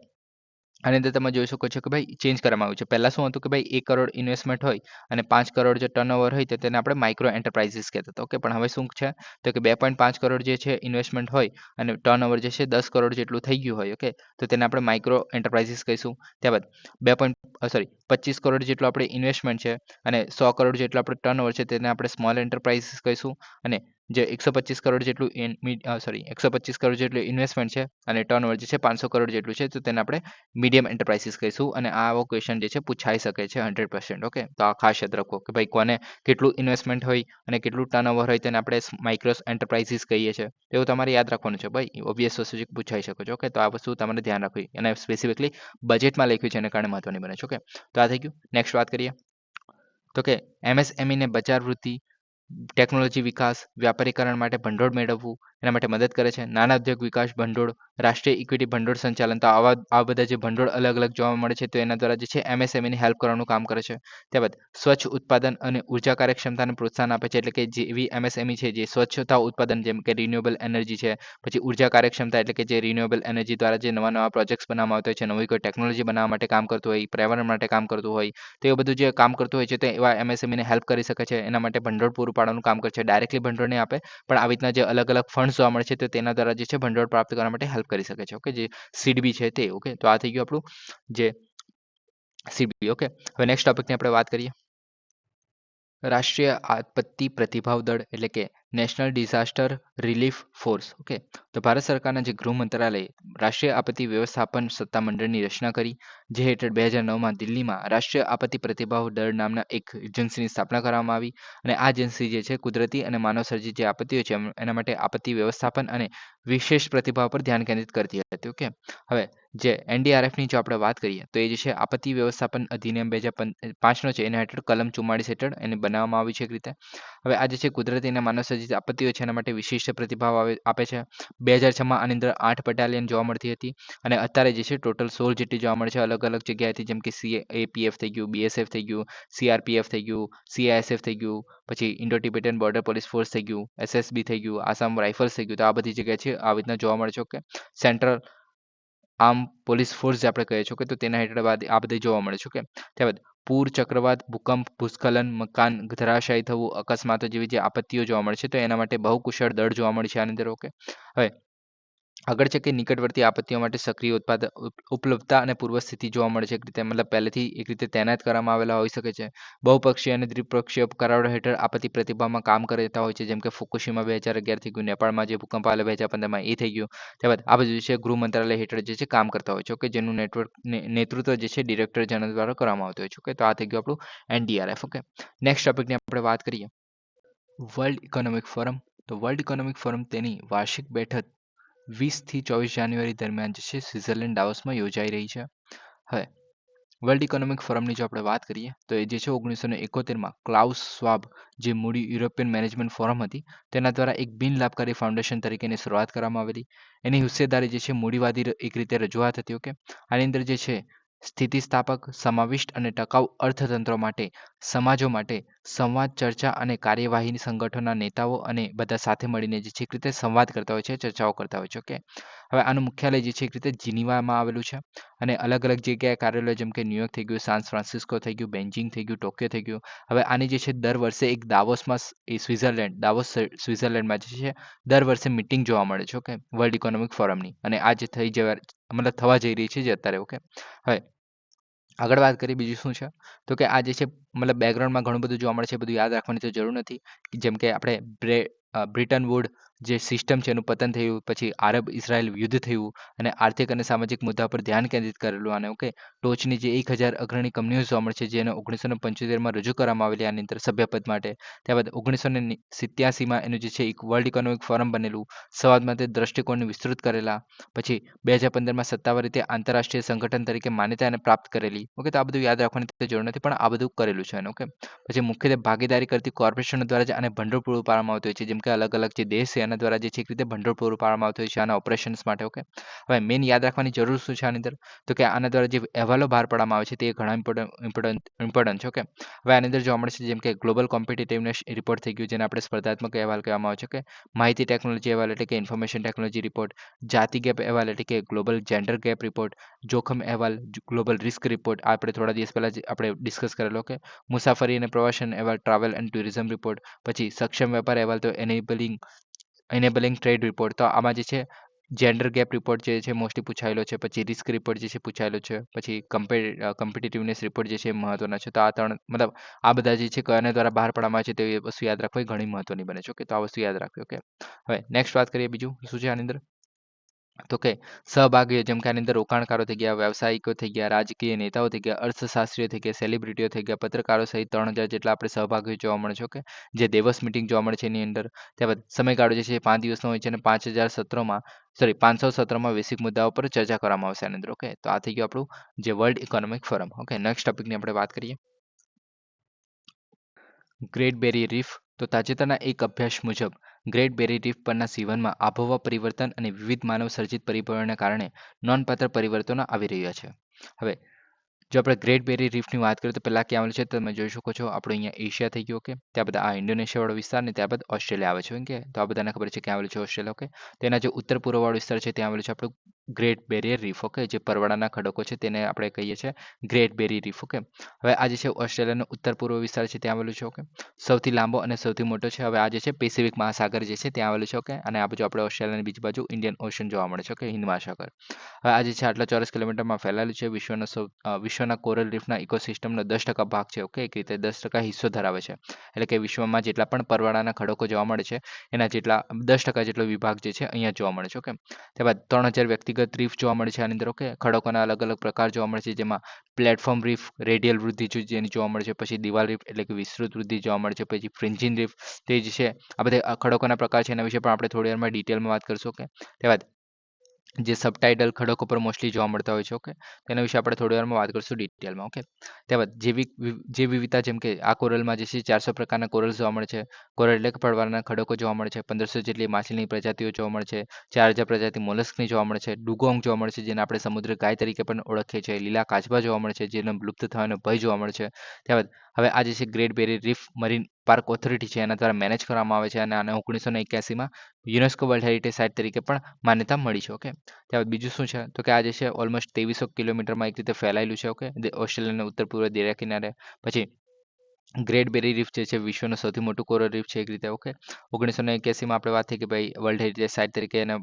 આની અંદર તમે જોઈ શકો છો કે ભાઈ ચેન્જ કરવામાં આવ્યું છે. પહેલાં શું હતું કે ભાઈ 1 કરોડ ઇન્વેસ્ટમેન્ટ હોય અને 5 કરોડ જો ટર્નઓવર હોય તો તેને આપણે માઇક્રો એન્ટરપ્રાઇઝીસ કહેતા હતા. ઓકે, પણ હવે શું છે તો કે 2.5 કરોડ જે છે ઇન્વેસ્ટમેન્ટ હોય અને ટર્નઓવર જે છે 10 કરોડ જેટલું થઈ ગયું હોય. ઓકે, તો તેને આપણે માઇક્રો એન્ટરપ્રાઇઝીસ કહીશું. ત્યારબાદ 25 કરોડ જેટલું આપણે ઇન્વેસ્ટમેન્ટ છે અને 100 કરોડ જેટલું આપણે ટર્નઓવર છે તેને આપણે સ્મોલ એન્ટરપ્રાઇઝીસ કહીશું. અને જે 125 કરોડ જેટલું 125 કરોડ જેટલું ઇન્વેસ્ટમેન્ટ છે અને ટર્નઓવર જે છે 500 કરોડ જેટલું છે તો તેને આપણે મીડિયમ એન્ટરપ્રાઇઝીસ કહીશું. અને આવો ક્વેશ્ચન જે છે પૂછાઈ શકે છે 100%. ઓકે, તો આ ખાસ યાદ રાખો કે ભાઈ કોને કેટલું ઇન્વેસ્ટમેન્ટ હોય અને કેટલું ટર્નઓવર હોય તેને આપણે માઇક્રો એન્ટરપ્રાઇઝીસ કહીએ છીએ. તો એવું તમારે યાદ રાખવાનું છે ભાઈ, ઓબ્વિયસ વસ્તુ છે, પૂછાઈ શકે છે. ઓકે, તો આ વસ્તુ તમારે ધ્યાન રાખવી અને સ્પેસિફિકલી બજેટમાં લખ્યું છે એને કારણે મહત્વની બને છે. ઓકે, તો આ થઈ ગયું. નેક્સ્ટ વાત કરીએ તો કે એમએસએમઈને બજાર વૃદ્ધિ, ટેકનોલોજી વિકાસ, વ્યાપારીકરણ માટે ભંડોળ મેળવવું એના માટે મદદ કરે છે. નાના ઉદ્યોગ વિકાસ ભંડોળ, રાષ્ટ્રીય ઇક્વિટી ભંડોળ સંચાલન, તો આવા બધા જે ભંડોળ અલગ અલગ જોવા મળે છે તો એના દ્વારા જે છે એમએસએમઈને હેલ્પ કરવાનું કામ કરે છે. ત્યારબાદ સ્વચ્છ ઉત્પાદન અને ઉર્જા કાર્યક્ષમતાને પ્રોત્સાહન આપે છે. એટલે કે જે એવી એમએસએમઈ છે જે સ્વચ્છતા ઉત્પાદન જેમ કે રિન્યુએબલ એનર્જી છે, પછી ઉર્જા કાર્યક્ષમતા એટલે કે જે રિન્યુએબલ એનર્જી દ્વારા જે નવા નવા પ્રોજેક્ટ્સ બનાવવામાં આવતા હોય છે, નવી કોઈ ટેકનોલોજી બનાવવા માટે કામ કરતું હોય, પર્યાવરણ માટે કામ કરતું હોય, તો એ બધું જે કામ કરતું હોય છે તો એવા એમએસએમઈને હેલ્પ કરી શકે છે. એના માટે ભંડોળ પૂરું પાડવાનું કામ કરે છે. ડાયરેક્ટલી ભંડોળ નહીં આપે પણ આવી રીતના જે અલગ અલગ ફંડ્સ જોવા મળે છે તો તેના દ્વારા જે છે ભંડોળ પ્રાપ્ત કરવા માટે હેલ્પ કરી શકે છે. ઓકે, જે સીડીબી છે તે. ઓકે, તો આ થઈ ગયું આપણું જે સીડીબી. ઓકે, હવે નેક્સ્ટ ટોપિકની આપણે વાત કરીએ. રાષ્ટ્રીય આપત્તિ પ્રતિભાવ દળ એટલે કે national disaster relief force. Okay, તો ભારત સરકારના જે ગૃહ મંત્રાલય રાષ્ટ્રીય આપત્તિ વ્યવસ્થાપન સત્તામંડળની રચના કરી, જે હેઠળ 2009માં દિલ્હીમાં રાષ્ટ્રીય આપત્તિ પ્રતિભાવ દળ નામના એક એજન્સીની સ્થાપના કરવામાં આવી. અને આ એજન્સી જે છે કુદરતી અને માનવસર્જિત જે આપત્તિઓ છે એના માટે આપત્તિ વ્યવસ્થાપન અને વિશેષ પ્રતિભાવ પર ધ્યાન કેન્દ્રિત કરતી હતી. ઓકે, હવે જે એનડીઆરએફની જો આપણે વાત કરીએ તો એ જે છે આપત્તિ વ્યવસ્થાપન અધિનિયમ 2005નો છે, એના હેઠળ કલમ 44 હેઠળ એને બનાવવામાં આવી છે એક રીતે. હવે આ જે છે કુદરતી અને માનવસર્જિત આપત્તિઓ છે એના માટે વિશિષ્ટ પ્રતિભાવ આપે છે. 2006માં આની અંદર 8 બટાલિયન જોવા મળતી હતી અને અત્યારે જે છે ટોટલ 16 જેટલી જોવા મળે છે અલગ અલગ જગ્યાએથી, જેમ કે સીએપીએફ થઈ ગયું, બીએસએફ થઈ ગયું, સીઆરપીએફ થઈ ગયું, સીઆઈએસએફ થઈ ગયું, પછી ઇન્ડો ટિબેટન બોર્ડર પોલીસ ફોર્સ થઈ ગયું, એસએસબી થઈ ગયું, આસામ રાઇફલ્સ થઈ ગયું. તો આ બધી જગ્યાએ છે આવી રીતના જોવા મળે છે. Okay, central arm police force જે આપણે કહીએ છીએ કે તો તેના હેઠળ આ બધી જોવા મળે છે. ઓકે, ત્યારબાદ પૂર, ચક્રવાત, ભૂકંપ, ભૂસ્ખલન, મકાન ધરાશાયી થવું, અકસ્માતો જેવી જે આપત્તિઓ જોવા મળે છે તો એના માટે બહુ કુશળ દળ જોવા મળે છે આની અંદર. ઓકે, હવે આગળ છે કે નિકટવર્તી આપત્તિઓ માટે સક્રિય ઉપલબ્ધતા અને પૂર્વ સ્થિતિ જોવા મળે છે. એક રીતે મતલબ પહેલેથી એક રીતે તૈનાત કરવામાં આવેલા હોઈ શકે છે. બહુપક્ષીય અને દ્વિપક્ષીય કરારો હેઠળ આપત્તિ પ્રતિભાવમાં કામ કરતા હોય છે, જેમ કે ફુકુશીમા 2011 થઈ ગયું, નેપાળમાં જે ભૂકંપ આવેલો 2015માં એ થઈ ગયું. ત્યારબાદ આ બધું જે છે ગૃહ મંત્રાલય હેઠળ જે છે કામ કરતા હોય છે. ઓકે, જેનું નેતૃત્વ જે છે ડિરેક્ટર જનરલ દ્વારા કરવામાં આવતું હોય છે. ઓકે, તો આ થઈ ગયું આપણું એનડીઆરએફ. ઓકે, નેક્સ્ટ ટોપિકની આપણે વાત કરીએ વર્લ્ડ ઇકોનોમિક ફોરમ. તો વર્લ્ડ ઇકોનોમિક ફોરમ તેની વાર્ષિક બેઠક 20 થી 24 જાન્યુઆરી દરમિયાન જે છે સ્વિટ્ઝરલેન્ડ ડાવોસમાં યોજાઈ રહી છે. હવે વર્લ્ડ ઇકોનોમિક ફોરમની જો આપણે વાત કરીએ તો એ જે છે 1971માં ક્લાઉસ સ્વાબ જે મૂડી યુરોપિયન મેનેજમેન્ટ ફોરમ હતી તેના દ્વારા એક બિન લાભકારી ફાઉન્ડેશન તરીકેની શરૂઆત કરવામાં આવેલી. એની હિસ્સેદારી જે છે મૂડીવાદી એક રીતે રજૂઆત હતી. ઓકે, આની અંદર જે છે સ્થિતિસ્થાપક, સમાવિષ્ટ અને ટકાઉ અર્થતંત્રો માટે સમાજો માટે સંવાદ, ચર્ચા અને કાર્યવાહીની સંગઠનોના નેતાઓ અને બધા સાથે મળીને જે છે એક રીતે સંવાદ કરતા હોય છે, ચર્ચાઓ કરતા હોય છે. ઓકે. હવે આનું મુખ્યાલય જે છે એક રીતે જીનીવામાં આવેલું છે અને અલગ-અલગ જગ્યાએ કાર્યાલય જેમ કે ન્યુયોર્ક થઈ ગયું, સાન ફ્રાન્સિસ્કો થઈ ગયું, બેઇજિંગ થઈ ગયું, ટોક્યો થઈ ગયું. હવે આની જે છે દર વર્ષે એક દાવોસમાં સ્વિટ્ઝરલેન્ડમાં જે છે દર વર્ષે મીટિંગ જોવા મળે છે. ઓકે. વર્લ્ડ ઇકોનોમિક ફોરમની અને આ જે થવા જઈ રહી છે જે અત્યારે. ઓકે. હવે આગળ વાત કરીએ બીજું શું છે તો કે આ જે છે બેકગ્રાઉન્ડમાં ઘણું બધું જોવા મળે છે, બધું યાદ રાખવાની તો જરૂર નથી. જેમ કે આપણે બ્રિટન વુડ જે સિસ્ટમ છે એનું પતન થયું, પછી આરબ ઇઝરાયલ યુદ્ધ થયું અને આર્થિક અને સામાજિક મુદ્દા પર ધ્યાન કેન્દ્રિત કરેલું. આને ઓકે, ટોચની જે 1000 અગ્રણી કંપનીઓ જોવા મળે છે જેને 1975માં રજૂ કરવામાં આવેલી આની અંદર સભ્યપદ માટે. ત્યારબાદ 1987માં એનું જે છે એક વર્લ્ડ ઇકોનોમિક ફોરમ બનેલું, સંવાદ માટે દ્રષ્ટિકોણને વિસ્તૃત કરેલા. પછી 2015માં સત્તાવાર રીતે આંતરરાષ્ટ્રીય સંગઠન તરીકે માન્યતા એને પ્રાપ્ત કરેલી. ઓકે, તો આ બધું યાદ રાખવાની જરૂર નથી, પણ આ બધું કરેલું છે એને. ઓકે. પછી મુખ્યત્વે ભાગીદારી કરતી કોર્પોરેશનો દ્વારા જ આને ભંડોળ પૂરું પાડવામાં આવતું હોય છે. જેમ કે અલગ-અલગ જે દેશ છે એના દ્વારા જે છે એક રીતે ભંડોળ પૂરું પાડવામાં આવતું હોય છે આના ઓપરેશન્સ માટે. ઓકે. હવે મેઇન યાદ રાખવાની જરૂર શું છે આની અંદર તો કે આના દ્વારા જે અહેવાલો બહાર પાડવામાં આવે છે તે ઘણા ઇમ્પોર્ટન્ટ છે. ઓકે. હવે આની અંદર જોવા મળે છે જેમ કે ગ્લોબલ કોમ્પિટિટિવનેસ રિપોર્ટ થઈ ગયું, જેને આપણે સ્પર્ધાત્મક અહેવાલ કહેવામાં આવે છે. કે માહિતી ટેકનોલોજી અહેવાલ એટલે કે ઇન્ફોર્મેશન ટેકનોલોજી રિપોર્ટ, જાતિ ગેપ અહેવાલ એટલે કે ગ્લોબલ જેન્ડર ગેપ રિપોર્ટ, જોખમ અહેવાલ, ગ્લોબલ રિસ્ક રિપોર્ટ આપણે થોડા દિવસ પહેલા આપણે ડિસ્કસ કરેલો. કે મુસાફરી અને પ્રવાસન અહેવાલ, ટ્રાવેલ એન્ડ ટુરિઝમ રિપોર્ટ, પછી સક્ષમ વેપાર અહેવાલ તો એનેબલિંગ ટ્રેડ રિપોર્ટ. તો આમાં જે છે જેન્ડર ગેપ રિપોર્ટ જે છે મોસ્ટલી પૂછાયેલો છે. પછી રિસ્ક રિપોર્ટ જે છે પૂછાયેલો છે. પછી કમ્પિટિટિવનેસ રિપોર્ટ જે છે મહત્વના છે. તો આ ત્રણ આ બધા જે છે કયાના દ્વારા બહાર પાડવામાં આવે છે તે વસ્તુ યાદ રાખવી ઘણી મહત્વની બને છે. ઓકે, તો આ વસ્તુ યાદ રાખવી. ઓકે. હવે નેક્સ્ટ વાત કરીએ બીજું શું છે આની અંદર તો કે સહભાગીઓ જેમ કે આની અંદર રોકાણકારો થઈ ગયા, વ્યવસાયિકો થઈ ગયા, રાજકીય નેતાઓ થઈ ગયા, અર્થશાસ્ત્રીઓ થઈ ગયા, સેલિબ્રિટીઓ થઈ ગયા, પત્રકારો સહિત 3000 જેટલા આપણે સહભાગીઓ જોવા મળે છે. ઓકે, જે દિવસ મિટિંગ જોવા મળે છે એની અંદર. ત્યારબાદ સમયગાળો જે છે એ 5 દિવસનો હોય છે અને 500 સત્રોમાં વૈશ્વિક મુદ્દાઓ પર ચર્ચા કરવામાં આવશે આની અંદર. ઓકે, તો આ થઈ ગયું આપણું જે world economic forum. Okay, next ટોપિકની આપણે વાત કરીએ. Great barrier reef. તો તાજેતરના એક અભ્યાસ મુજબ ગ્રેટ બેરિયર રીફ પરના જીવનમાં આબોહવા પરિવર્તન અને વિવિધ માનવ સર્જિત પરિબળોને કારણે નોંધપાત્ર પરિવર્તનો આવી રહ્યા છે. હવે જો આપણે ગ્રેટ બેરિયર રીફની વાત કરીએ તો પહેલાં ક્યાં આવેલું છે તો તમે જોઈ શકો છો આપણું અહીંયા એશિયા થઈ ગયું. ઓકે, ત્યારબાદ આ ઇન્ડોનેશિયાવાળો વિસ્તાર ને ત્યારબાદ ઓસ્ટ્રેલિયા આવે છે. ઓકે, તો આ બધાને ખબર છે ક્યાં આવેલું છે ઓસ્ટ્રેલિયા. ઓકે, તેના જે ઉત્તર પૂર્વવાળો વિસ્તાર છે ત્યાં આવેલું છે આપણું ગ્રેટ બેરિયર રીફ. ઓકે, જે પરવાળાના ખડકો છે તેને આપણે કહીએ છીએ ગ્રેટ બેરિયર રીફ. ઓકે, હવે આ જે છે ઓસ્ટ્રેલિયાનો ઉત્તર પૂર્વ વિસ્તાર છે ત્યાં આવેલું છે. ઓકે, સૌથી લાંબો અને સૌથી મોટો છે. હવે આ જે છે પેસિફિક મહાસાગર જે છે ત્યાં આવેલું છે. ઓકે, અને આ બાજુ આપણે ઓસ્ટ્રેલિયાની બીજી બાજુ ઇન્ડિયન ઓશન જોવા મળે છે. ઓકે, હિન્દ મહાસાગર. હવે આ જે છે આટલા ચોરસ કિલોમીટરમાં ફેલાયેલું છે. વિશ્વના કોરલ રીફના ઇકોસિસ્ટમનો 10% ભાગ છે. ઓકે, એક રીતે 10% હિસ્સો ધરાવે છે. એટલે કે વિશ્વમાં જેટલા પણ પરવાળાના ખડકો જોવા મળે છે એના જેટલા 10% જેટલો વિભાગ જે છે અહીંયા જોવા મળે છે. ઓકે, ત્યારબાદ 3000 વ્યક્તિગત રીફ જોવા મળે છે આની અંદર. ઓકે, ખડકોના અલગ અલગ પ્રકાર જોવા મળે છે જેમાં પ્લેટફોર્મ રીફ, રેડિયલ વૃદ્ધિ જેની જોવા મળે છે, પછી દિવાલ રીફ એટલે કે વિસ્તૃત વૃદ્ધિ જોવા મળે છે, પછી ફ્રિન્જિંગ રીફ તે જ છે. આ બધા ખડકોના પ્રકાર છે એના વિશે પણ આપણે થોડી વારમાં ડિટેલમાં વાત કરીશું. ઓકે, ત્યારબાદ જે સબટાઇટલ ખડકો પર મોસ્ટલી જોવા મળતા હોય છે. ઓકે, તેના વિશે આપણે થોડી વારમાં વાત કરીશું ડિટેલમાં. ઓકે, ત્યારબાદ જે વિવિધતા જેમ કે આ કોરલમાં જે છે 400 પ્રકારના કોરલ જોવા મળે છે. કોરલ એટલે કે પડવાના ખડકો જોવા મળે છે. 1500 જેટલી માછલીની પ્રજાતિઓ જોવા મળે છે. 4000 પ્રજાતિ મોલસ્કની જોવા મળે છે. ડુગોંગ જોવા મળે છે જેને આપણે સમુદ્ર ગાય તરીકે પણ ઓળખીએ છીએ. લીલા કાચબા જોવા મળે છે જેનો લુપ્ત થવાનો ભય જોવા મળે છે. ત્યારબાદ હવે આ જે છે Great barrier Reef Marine Park Authority છે એના દ્વારા મેનેજ કરવામાં આવે છે અને આને 1981માં યુનેસ્કો વર્લ્ડ હેરિટેજ સાઇટ તરીકે પણ માન્યતા મળી છે. ઓકે, ત્યારબાદ બીજું શું છે તો કે આ જે છે ઓલમોસ્ટ 2300 કિલોમીટરમાં એક રીતે ફેલાયેલું છે. ઓકે, ઓસ્ટ્રેલિયાના ઉત્તર પૂર્વ દરિયા કિનારે. પછી ગ્રેટ બેરિયર રીફ જે છે વિશ્વનું સૌથી મોટું કોરલ રીફ છે એક રીતે. ઓકે, 1981માં આપણે વાત થઈ કે ભાઈ વર્લ્ડ હેરિટેજ સાઇટ તરીકે એને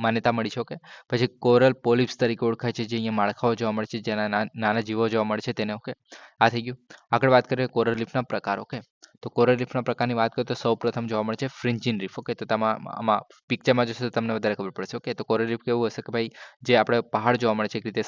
માન્યતા મળી છે. ઓકે, પછી કોરલ પોલિપ્સ તરીકે ઓળખાય છે જે અહીંયા માળખાઓ જોવા મળે છે જેના નાના જીવો જોવા મળે છે તેને. ઓકે, આ થઈ ગયું. આગળ વાત કરીએ કોરલ રીફના પ્રકાર. ઓકે, તો કોરલ રીફના પ્રકારની વાત કરીએ તો સૌ પ્રથમ જોવા મળે છે ફ્રિન્જિન રીફ. ઓકે, તો આમાં પિક્ચરમાં જોશો તો તમને વધારે ખબર પડશે. ઓકે, તો કોરલ રીફ કેવું હશે કે ભાઈ જે આપણે પહાડ જોવા મળે છે એક રીતે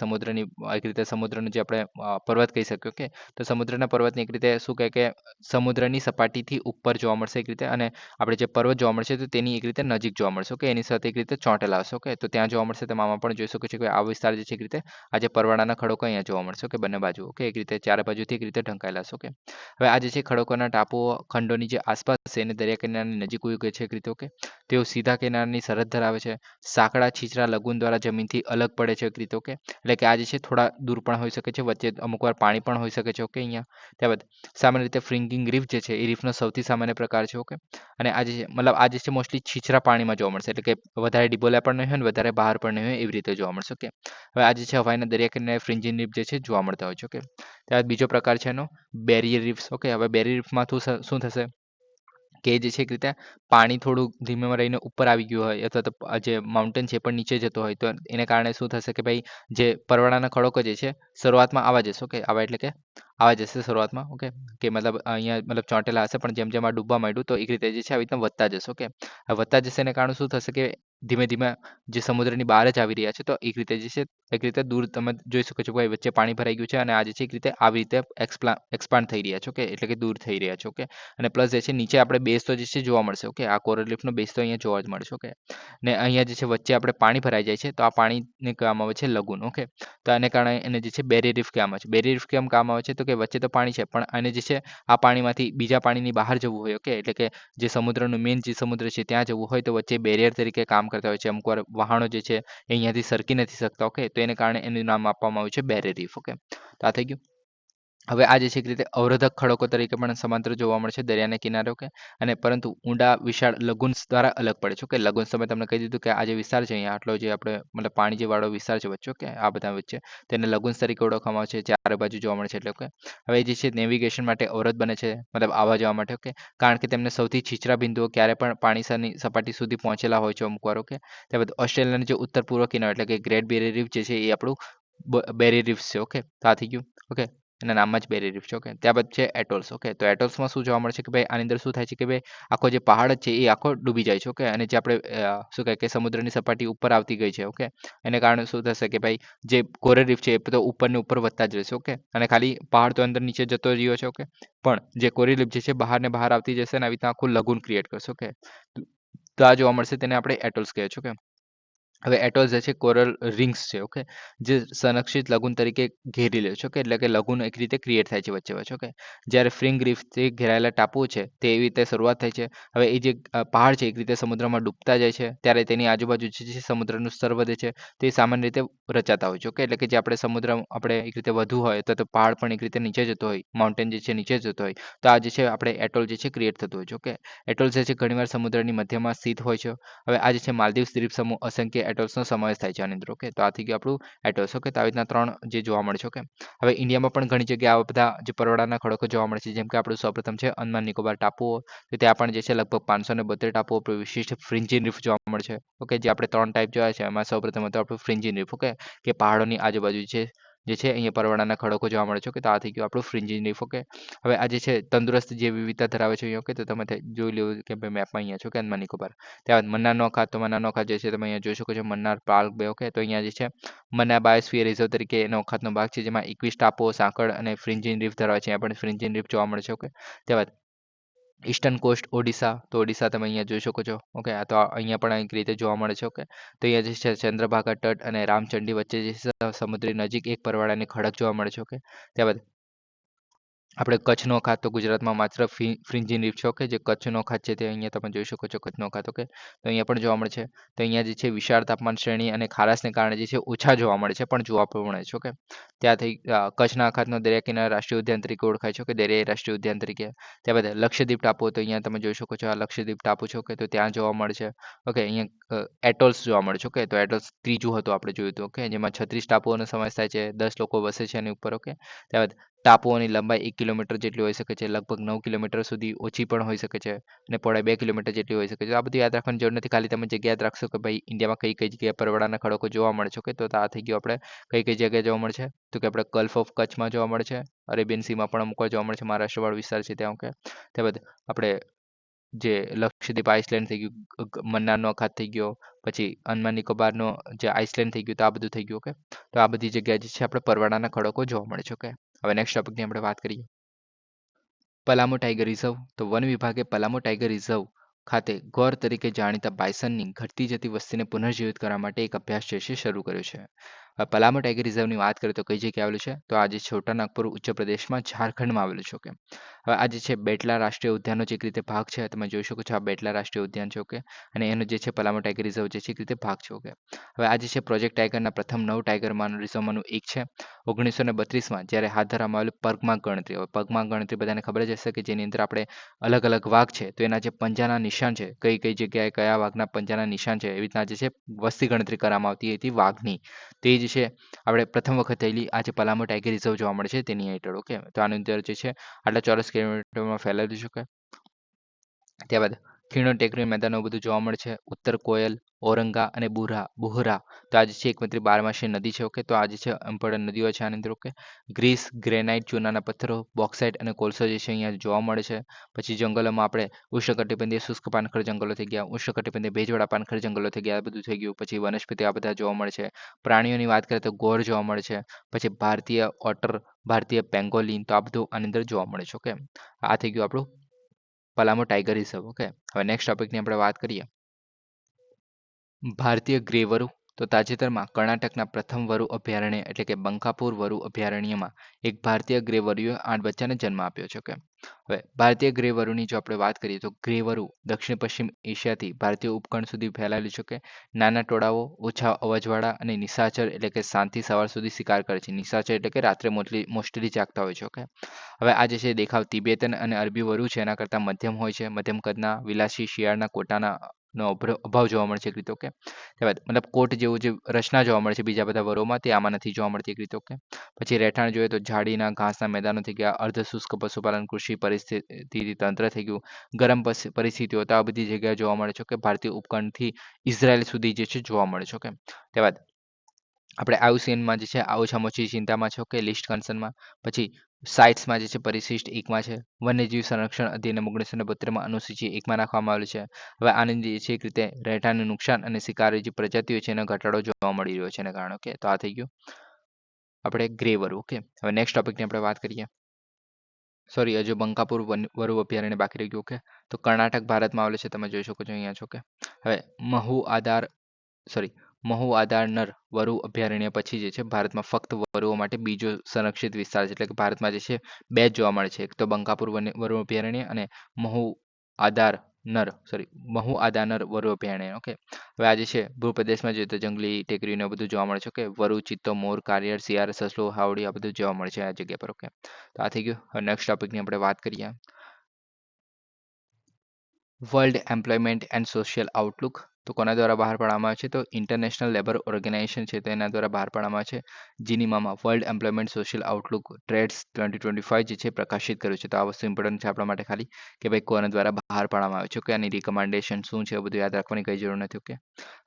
સમુદ્રનું જે આપણે પર્વત કહી શકીએ. ઓકે, તો સમુદ્રના પર્વતની એક રીતે શું કહે કે સમુદ્રની સપાટીથી ઉપર જોવા મળશે એક રીતે, અને આપણે જે પર્વત જોવા મળશે તો તેની એક રીતે નજીક જોવા મળશે. ઓકે, એની સાથે એક રીતે ચોંટેલા હશે. ઓકે, તો ત્યાં જોવા મળશે. તમે આમાં પણ જોઈ શકો છો કે આ વિસ્તાર જે છે એક રીતે આ જે પરવાળાના ખડકો અહીંયા જોવા મળશે. ઓકે, બંને બાજુ. ઓકે, એક રીતે ચારે બાજુથી એક રીતે ઢંકાયેલા હશે. ઓકે, હવે આ જે છે ખડકોના ટાપુઓ ખંડોની જે આસપાસ છે એને દરિયા કિનારાની નજીક ઉગે છે એક રીતે. ઓકે, તેઓ સીધા કિનારાની સરહદ ધરાવે છે. સાંકડા છીછરા લગુન દ્વારા જમીનથી અલગ પડે છે એક રીતે. ઓકે, એટલે કે આ જે છે થોડા દૂર પણ હોઈ શકે છે, વચ્ચે અમુક વાર પાણી પણ હોઈ શકે છે. ઓકે, અહીંયા ત્યારબાદ સામાન્ય રીતે ફ્રિંગિંગ રીફ જે છે એ રીફનો સૌથી સામાન્ય પ્રકાર છે. ઓકે, અને આ જે છે મતલબ આ જે છે મોસ્ટલી છીછરા પાણીમાં જોવા મળશે, એટલે કે વધારે ડિપોલા પણ નહીં હોય ને વધારે બહાર પણ નહીં હોય એવી રીતે જોવા મળશે. ઓકે, હવે આ જે છે હવાઈના દરિયા કિનારે ફ્રિન્જિંગ રીફ જે છે જોવા મળતા હોય છે. ઓકે, ત્યારબાદ બીજો પ્રકાર છે એનો બેરિયર રીફ્સ. ઓકે, હવે બેરિયર રીફમાં શું થશે કે જે છે એક રીતે પાણી થોડું ધીમેમાં રહીને ઉપર આવી ગયું હોય અથવા તો જે માઉન્ટેન છે એ પણ નીચે જતો હોય, તો એને કારણે શું થશે કે ભાઈ જે પરવાળાના ખડકો જે છે શરૂઆતમાં આવા જશે. ઓકે, આવા એટલે કે આવા જશે શરૂઆતમાં. ઓકે, કે મતલબ અહીંયા મતલબ ચોંટેલા હશે, પણ જેમ જેમ આ ડૂબવા માંડ્યું તો એક રીતે જે છે આવી રીતના વધતા જશે. ઓકે, આ વધતા જશે એને કારણે શું થશે કે ધીમે ધીમે જે સમુદ્રની બહાર જ આવી રહ્યા છે, તો એક રીતે જે છે એક રીતે દૂર તમે જોઈ શકો છો કે ભાઈ વચ્ચે પાણી ભરાઈ ગયું છે અને આ જે છે એક રીતે આવી રીતે એક્સપાન્ડ થઈ રહ્યા છે. ઓકે, એટલે કે દૂર થઈ રહ્યા છે. ઓકે, અને પ્લસ જે છે નીચે આપણે બેઝ તો જે છે જોવા મળશે. ઓકે, આ કોરલ રીફનો બેઝ તો અહીંયા જોવા જ મળશે. ઓકે, ને અહીંયા જે છે વચ્ચે આપણે પાણી ભરાઈ જાય છે, તો આ પાણીને કહેવામાં આવે છે લગુન. ઓકે, તો આને કારણે એને જે છે બેરિયર રીફ કહેવામાં આવે છે. બેરિયર રીફ કેમ કહેવામાં આવે છે તો કે વચ્ચે તો પાણી છે, પણ આને જે છે આ પાણીમાંથી બીજા પાણીની બહાર જવું હોય. ઓકે, એટલે કે જે સમુદ્રનું મેઇન જે સમુદ્ર છે ત્યાં જવું હોય તો વચ્ચે બેરિયર તરીકે કામ કરતા હોય છે. અમુક વાર વહાણો જે છે એ અહીંયાથી સરકી નથી શકતા. ઓકે, તો એને કારણે એનું નામ આપવામાં આવ્યું છે બેરિયર રીફ. ઓકે, તો આ થઈ ગયું. હવે આ જે છે એક રીતે અવરોધક ખડકો તરીકે પણ સમાંતર જોવા મળે છે દરિયાના કિનારે. ઓકે, અને પરંતુ ઊંડા વિશાળ લગુન્સ દ્વારા અલગ પડે છે. ઓકે, લગુન્સ તમે તમને કહી દીધું કે આ જે વિસ્તાર છે અહીંયા આટલો જે આપણે મતલબ પાણી જે વાળો વિસ્તાર છે વચ્ચે. ઓકે, આ બધા વચ્ચે તેને લગુન્સ તરીકે ઓળખવામાં આવે છે, ચારે બાજુ જોવા મળે છે એટલે. ઓકે, હવે જે છે નેવિગેશન માટે અવરોધ બને છે, મતલબ આવવા જવા માટે. ઓકે, કારણ કે તેમને સૌથી છીછરા બિંદુઓ ક્યારે પણ પાણીની સપાટી સુધી પહોંચેલા હોય છે અમુક વાર. ઓકે, ત્યારબાદ ઓસ્ટ્રેલિયાનો જે ઉત્તર પૂર્વ કિનારો એટલે કે ગ્રેટ બેરિયર રીફ જે છે એ આપણું બેરિયર રીફ છે. ઓકે, તો આ થઈ ગયું. ઓકે, એના નામમાં જ બેરિયર રીફ છે. ઓકે, ત્યારબાદ છે એટોલ્સ. ઓકે, તો એટોલ્સમાં શું જોવા મળે છે કે ભાઈ આની અંદર શું થાય છે કે ભાઈ આખો જે પહાડ જ છે એ આખો ડૂબી જાય છે. ઓકે, અને જે આપણે શું કહે કે સમુદ્રની સપાટી ઉપર આવતી ગઈ છે. ઓકે, એને કારણે શું થશે કે ભાઈ જે કોરલ રીફ છે એ તો ઉપર ને ઉપર વધતા જ રહેશે. ઓકે, અને ખાલી પહાડ તો અંદર નીચે જતો રહ્યો છે. ઓકે, પણ જે કોરલ રીફ જે છે બહાર ને બહાર આવતી જશે ને આવી રીતના આખું લગુન ક્રિએટ કરશે. ઓકે, તો આ જોવા મળશે, તેને આપણે એટોલ્સ કહે છે. ઓકે, હવે એટોલ્સ જે છે કોરલ રિંગ્સ છે. ઓકે, જે સંરક્ષિત લગુન તરીકે ઘેરી લે છે. ઓકે, એટલે કે લગુન એક રીતે ક્રિએટ થાય છે વચ્ચે વચ્ચે. ઓકે, જ્યારે ફ્રિંગ રીફથી ઘેરાયેલા ટાપુઓ છે તે એવી રીતે શરૂઆત થાય છે. હવે એ જે પહાડ છે એક રીતે સમુદ્રમાં ડૂબતા જાય છે ત્યારે તેની આજુબાજુ જે છે સમુદ્રનું સ્તર વધે છે, તે સામાન્ય રીતે રચાતા હોય છે. ઓકે, એટલે કે જે આપણે સમુદ્ર આપણે એક રીતે વધુ હોય તો પહાડ પણ એક રીતે નીચે જતો હોય, માઉન્ટેન જે છે નીચે જતો હોય, તો આ જે છે આપણે એટોલ જે છે ક્રિએટ થતું હોય છે. ઓકે, એટોલ જે છે ઘણીવાર સમુદ્રની મધ્યમાં સ્થિત હોય છે. હવે આ જે છે માલદીવ દ્વીપ સમૂહ અસંખ્ય એટોલ્સનો સમાવેશ થાય છે આની અંદર. ઓકે, તો આ થઈ ગયું આપણું એટોલ્સ. ઓકે, તો આવી રીતના 3 જે જોવા મળે છે. ઓકે, હવે ઇન્ડિયામાં પણ ઘણી જગ્યાએ આવા બધા જે પરવાળાના ખડકો જોવા મળે છે, જેમ કે આપણું સૌપ્રથમ છે અંદમાન નિકોબાર ટાપુઓ, તો ત્યાં પણ જે છે લગભગ 572 ટાપુઓ પર વિશિષ્ટ ફ્રિન્જિન રીફ જોવા મળે છે. ઓકે, જે આપણે 3 ટાઈપ જોયા છે એમાં સૌપ્રથમ હતું આપણું ફ્રિન્જિન રીફ. ઓકે, કે પહાડોની આજુબાજુ છે જે છે અહીંયા પરવાળાના ખડકો જોવા મળે છે. ઓકે, તો આ થઈ ગયું આપણું ફ્રિન્જિન રીફ. ઓકે, હવે આ જે છે તંદુરસ્ત જે વિવિધતા ધરાવે છે. ઓકે, તો તમે જોઈ લેવું કે ભાઈ મેપમાં અહીંયા છો કે અંદમાન નિકોબાર. ત્યારબાદ મન્નારનો અખાત, તો મન્નારનો અખાત જે છે તમે અહીંયા જોઈ શકો છો, મન્નાર પાર્ક બે. ઓકે, તો અહીંયા જે છે મન્નાર બાયોસ્ફિયર રિઝર્વ તરીકે એનો અખાતનો ભાગ છે, જેમાં 21 ટાપુઓ, સાંકળ અને ફ્રિન્જિન રીફ ધરાવે છે. અહીંયા પણ ફ્રિન્જિન રીફ જોવા મળે છે. ઓકે, ત્યારબાદ ઈસ્ટર્ન કોસ્ટ ઓડિશા, તો ઓડિશા તમે અહીંયા જોઈ શકો છો. ઓકે, આ તો અહીંયા પણ એક રીતે જોવા મળે છે. ઓકે, તો અહીંયા જે છે ચંદ્રભાગા તટ અને રામચંડી વચ્ચે જે છે સમુદ્રી નજીક એક પરવાળાની ખડક જોવા મળે છે. ઓકે, ત્યારબાદ આપણે કચ્છનો અખાત, તો ગુજરાતમાં માત્ર ફ્રિન્જિન રીફ છે. ઓકે, જે કચ્છનો અખાત છે તે અહીંયા તમે જોઈ શકો છો, કચ્છનો અખાત. ઓકે, તો અહીંયા પણ જોવા મળે છે. તો અહીંયા જે છે વિશાળ તાપમાન શ્રેણી અને ખારાશને કારણે જે છે ઓછા જોવા મળે છે, પણ જોવા પણ મળે છે. ઓકે, ત્યાંથી કચ્છના અખાતનો દરિયા કિનારા રાષ્ટ્રીય ઉદ્યાન તરીકે ઓળખાય છે. ઓકે, દરિયાઈ રાષ્ટ્રીય ઉદ્યાન તરીકે. ત્યારબાદ લક્ષદ્વીપ ટાપુ, તો અહીંયા તમે જોઈ શકો છો આ લક્ષદ્વીપ ટાપુ છે. ઓકે, તો ત્યાં જોવા મળે છે. ઓકે, અહીંયા એટોલ્સ જોવા મળે છે. ઓકે, તો એટોલ્સ ત્રીજું હતું આપણે જોયું હતું. ઓકે, જેમાં 36 ટાપુઓનો સમાવેશ થાય છે, 10 લોકો વસે છે એની ઉપર. ઓકે, ત્યારબાદ ટાપુઓની લંબાઈ 1 કિલોમીટર જેટલી હોઈ શકે છે, લગભગ 9 કિલોમીટર સુધી ઓછી પણ હોઈ શકે છે, અને પહોળાઈ 2 કિલોમીટર જેટલી હોઈ શકે છે. આ બધું યાદ રાખવાની જરૂર નથી, ખાલી તમે જગ્યા યાદ રાખશો કે ભાઈ ઇન્ડિયામાં કઈ કઈ જગ્યાએ પરવાળાના ખડકો જોવા મળે છે. ઓકે, તો આ થઈ ગયું આપણે કઈ કઈ જગ્યાએ જોવા મળે છે, તો કે આપણે ગલ્ફ ઓફ કચ્છમાં જોવા મળે છે, અરેબિયન સીમાં પણ અમુક વાર જોવા મળે છે, મહારાષ્ટ્રવાળો વિસ્તાર છે ત્યાં. ઓકે, ત્યારબાદ આપણે જે લક્ષદ્વીપ આઇસલેન્ડ થઈ ગયું, મન્નારનો અખાત થઈ ગયો, પછી અંદમાન નિકોબારનો જે આઇસલેન્ડ થઈ ગયું, તો આ બધું થઈ ગયું. ઓકે, તો આ બધી જગ્યાએ જે છે આપણે પરવાળાના ખડકો જોવા મળે છે. ઓકે, હવે નેક્સ્ટ ટોપિકની આપણે વાત કરીએ, પલામુ ટાઈગર રિઝર્વ. તો વન વિભાગે પલામુ ટાઈગર રિઝર્વ ખાતે ગોર તરીકે જાણીતા બાયસનની ઘટતી જતી વસ્તીને પુનર્જીવિત કરવા માટે એક અભ્યાસ જે છે શરૂ કર્યો છે. પલામુ ટાઈગર રિઝર્વની વાત કરીએ તો કઈ જગ્યાએ આવેલું છે? તો આ જે છોટા નાગપુર ઉત્તર પ્રદેશમાં ઝારખંડમાં આવેલું છે. ઓકે. હવે આ જે છે બેટલા રાષ્ટ્રીય ઉદ્યાનનો જે એક રીતે ભાગ છે, તમે જોઈ શકો છો આ બેટલા રાષ્ટ્રીય ઉદ્યાન છે. ઓકે. અને એનો જે છે પલામુ ટાઈગર રિઝર્વ જે છે એક રીતે ભાગ છે. ઓકે. હવે આ જે છે પ્રોજેક્ટ ટાઈગરના પ્રથમ 9 ટાઈગરમાંનું રિઝર્વમાંનું એક છે. 1932માં જ્યારે હાથ ધરવામાં આવેલું પગમાર્ક ગણતરી. હવે પગમાર્ક ગણતરી બધાને ખબર જ હશે કે જેની અંદર આપણે અલગ અલગ વાઘ છે તો એના જે પંજાના નિશાન છે, કઈ કઈ જગ્યાએ કયા વાઘના પંજાના નિશાન છે, એવી રીતના જે છે વસ્તી ગણતરી કરવામાં આવતી હતી વાઘની. તે જ છે આપણે પ્રથમ વખત થયેલી આ જે પલામુ ટાઈગર રિઝર્વ જોવા મળે છે તેની હેઠળ. ઓકે. તો આની અંદર જે છે આટલા ચોરસ કિલોમીટરમાં ફેલાયેલું છે. ઓકે. ત્યારબાદ ખીણો ટેકરી મેદાનો બધું જોવા મળે છે. ઉત્તર કોયલ, ઔરંગા અને બુહરા. તો આ જે છે એકમાત્ર બારમાસી નદી છે. ઓકે. તો આ જે છે ઇમ્પોર્ટન્ટ નદીઓ છે આની અંદર. ઓકે. ગ્રીસ, ગ્રેનાઇટ, ચૂનાના પથ્થરો, બોક્સાઇટ અને કોલસો જે છે અહીંયા જોવા મળે છે. પછી જંગલોમાં આપણે ઉષ્ણકટિબંધીય શુષ્ક પાનખર જંગલો થઈ ગયા, ઉષ્ણકટિબંધીય ભેજવાળા પાનખર જંગલો થઈ ગયા, આ બધું થઈ ગયું. પછી વનસ્પતિ આ બધા જોવા મળે છે. પ્રાણીઓની વાત કરીએ તો ગોર જોવા મળે છે. પછી ભારતીય ઓટર, ભારતીય પેંગોલિન, તો આ બધું આની અંદર જોવા મળે છે. ઓકે. આ થઈ ગયું આપણું પલામુ ટાઈગર રિઝર્વ. ઓકે. હવે નેક્સ્ટ ટોપિકની આપણે વાત કરીએ. ભારતીય ગ્રે વરુ. તો તાજેતરમાં કર્ણાટકના પ્રથમ વરુ અભયારણ્ય એટલે કે બંકાપુર વરુ અભયારણ્યમાં એક ભારતીય ગ્રે વરુએ 8 બચ્ચાને જન્મ આપ્યો છે. ઓકે. હવે ભારતીય ગ્રે વરુની જો આપણે વાત કરીએ તો ગ્રે વરુ દક્ષિણ પશ્ચિમ એશિયાથી ભારતીય ઉપખંડ સુધી ફેલાયેલું છે. ઓકે. નાના ટોળાઓ, ઓછા અવાજવાળા અને નિશાચર એટલે કે સાંજથી સવાર સુધી શિકાર કરે છે. નિશાચર એટલે કે રાત્રે મોસ્ટલી જાગતા હોય છે. ઓકે. હવે આ જે છે દેખાવ તિબેતન અને અરબી વરુ છે એના કરતાં મધ્યમ હોય છે. મધ્યમ કદના, વિલાસી શિયાળના કોટાના નો અભાવ જોવા મળે છે એક રીતે. ઓકે. ત્યારબાદ મતલબ કોટ જેવું જે રચના જોવા મળે છે બીજા બધા વરોમાં તે આમાં નથી જોવા મળતી એક રીતે. ઓકે. પછી રહેઠાણ જોઈએ તો ઝાડીના ઘાસના મેદાનો થઈ ગયા, અર્ધ શુષ્ક પશુપાલન, કૃષિ પરિસ્થિતિ તંત્ર થઈ ગયું, ગરમ પરિસ્થિતિઓ, તો આ બધી જગ્યાએ જોવા મળે છે. ઓકે. ભારતીય ઉપખંડથી ઇઝરાયલ સુધી જે છે જોવા મળે છે. ઓકે. ત્યારબાદ આપણે આયુસીએનમાં જે છે આ ઓછામાં ઓછી ચિંતામાં છે. ઓકે. લિસ્ટ કન્સર્નમાં પછી સાઇટ્સમાં જે છે પરિશિષ્ટ એકમાં છે. વન્યજીવ સંરક્ષણ અધિનિયમ 1972માં અનુસૂચિ એકમાં નાખવામાં આવેલું છે. હવે આની જે છે એક રીતે રહેઠાણનું નુકસાન અને શિકારી જે પ્રજાતિઓ છે એનો ઘટાડો જોવા મળી રહ્યો છે એના કારણે. ઓકે. તો આ થઈ ગયું આપણે ગ્રે વરુ. ઓકે. હવે નેક્સ્ટ ટોપિકની આપણે વાત કરીએ. સોરી, હજુ બંકાપુર વરુ અભયારણ્ય બાકી રહી ગયું. ઓકે. તો કર્ણાટક ભારતમાં આવેલું છે, તમે જોઈ શકો છો અહીંયા છો. ઓકે. હવે મહુ આધાર નર વરુ અભયારણ્ય પછી જે છે ભારતમાં ફક્ત વરુઓ માટે બીજો સંરક્ષિત વિસ્તાર છે. એટલે કે ભારતમાં જે છે બે જ જોવા મળે છે. એક તો બંકાપુર વરુ અભયારણ્ય અને મહુ આધાર મહુ આદાનર વરુ અભયારણ્ય. ઓકે. હવે આ જે છે ભૂપ્રદેશમાં જોઈએ તો જંગલી ટેકરીને બધું જોવા મળે છે. ઓકે. વરુ, ચિત્તો, મોર, કારિયર, શિયાળ, સસલું, હાવડી આ બધું જોવા મળે છે આ જગ્યા પર. ઓકે. તો આ થઈ ગયું. હવે નેક્સ્ટ ટોપિકની આપણે વાત કરીએ. World employment and social Outlook. તો કોના દ્વારા બહાર પાડવામાં આવે છે? તો ઇન્ટરનેશનલ લેબર ઓર્ગેનાઇઝેશન છે તેના દ્વારા બહાર પાડવામાં આવે છે. જીનીમામાં world employment social outlook trends 2025 જે છે પ્રકાશિત કર્યું છે. તો આ વસ્તુ ઇમ્પોર્ટન્ટ છે આપણા માટે ખાલી કે ભાઈ કોના દ્વારા બહાર પાડવામાં આવે છે. ઓકે. આની રિકમેન્ડેશન શું છે બધું યાદ રાખવાની કઈ જરૂર નથી. ઓકે.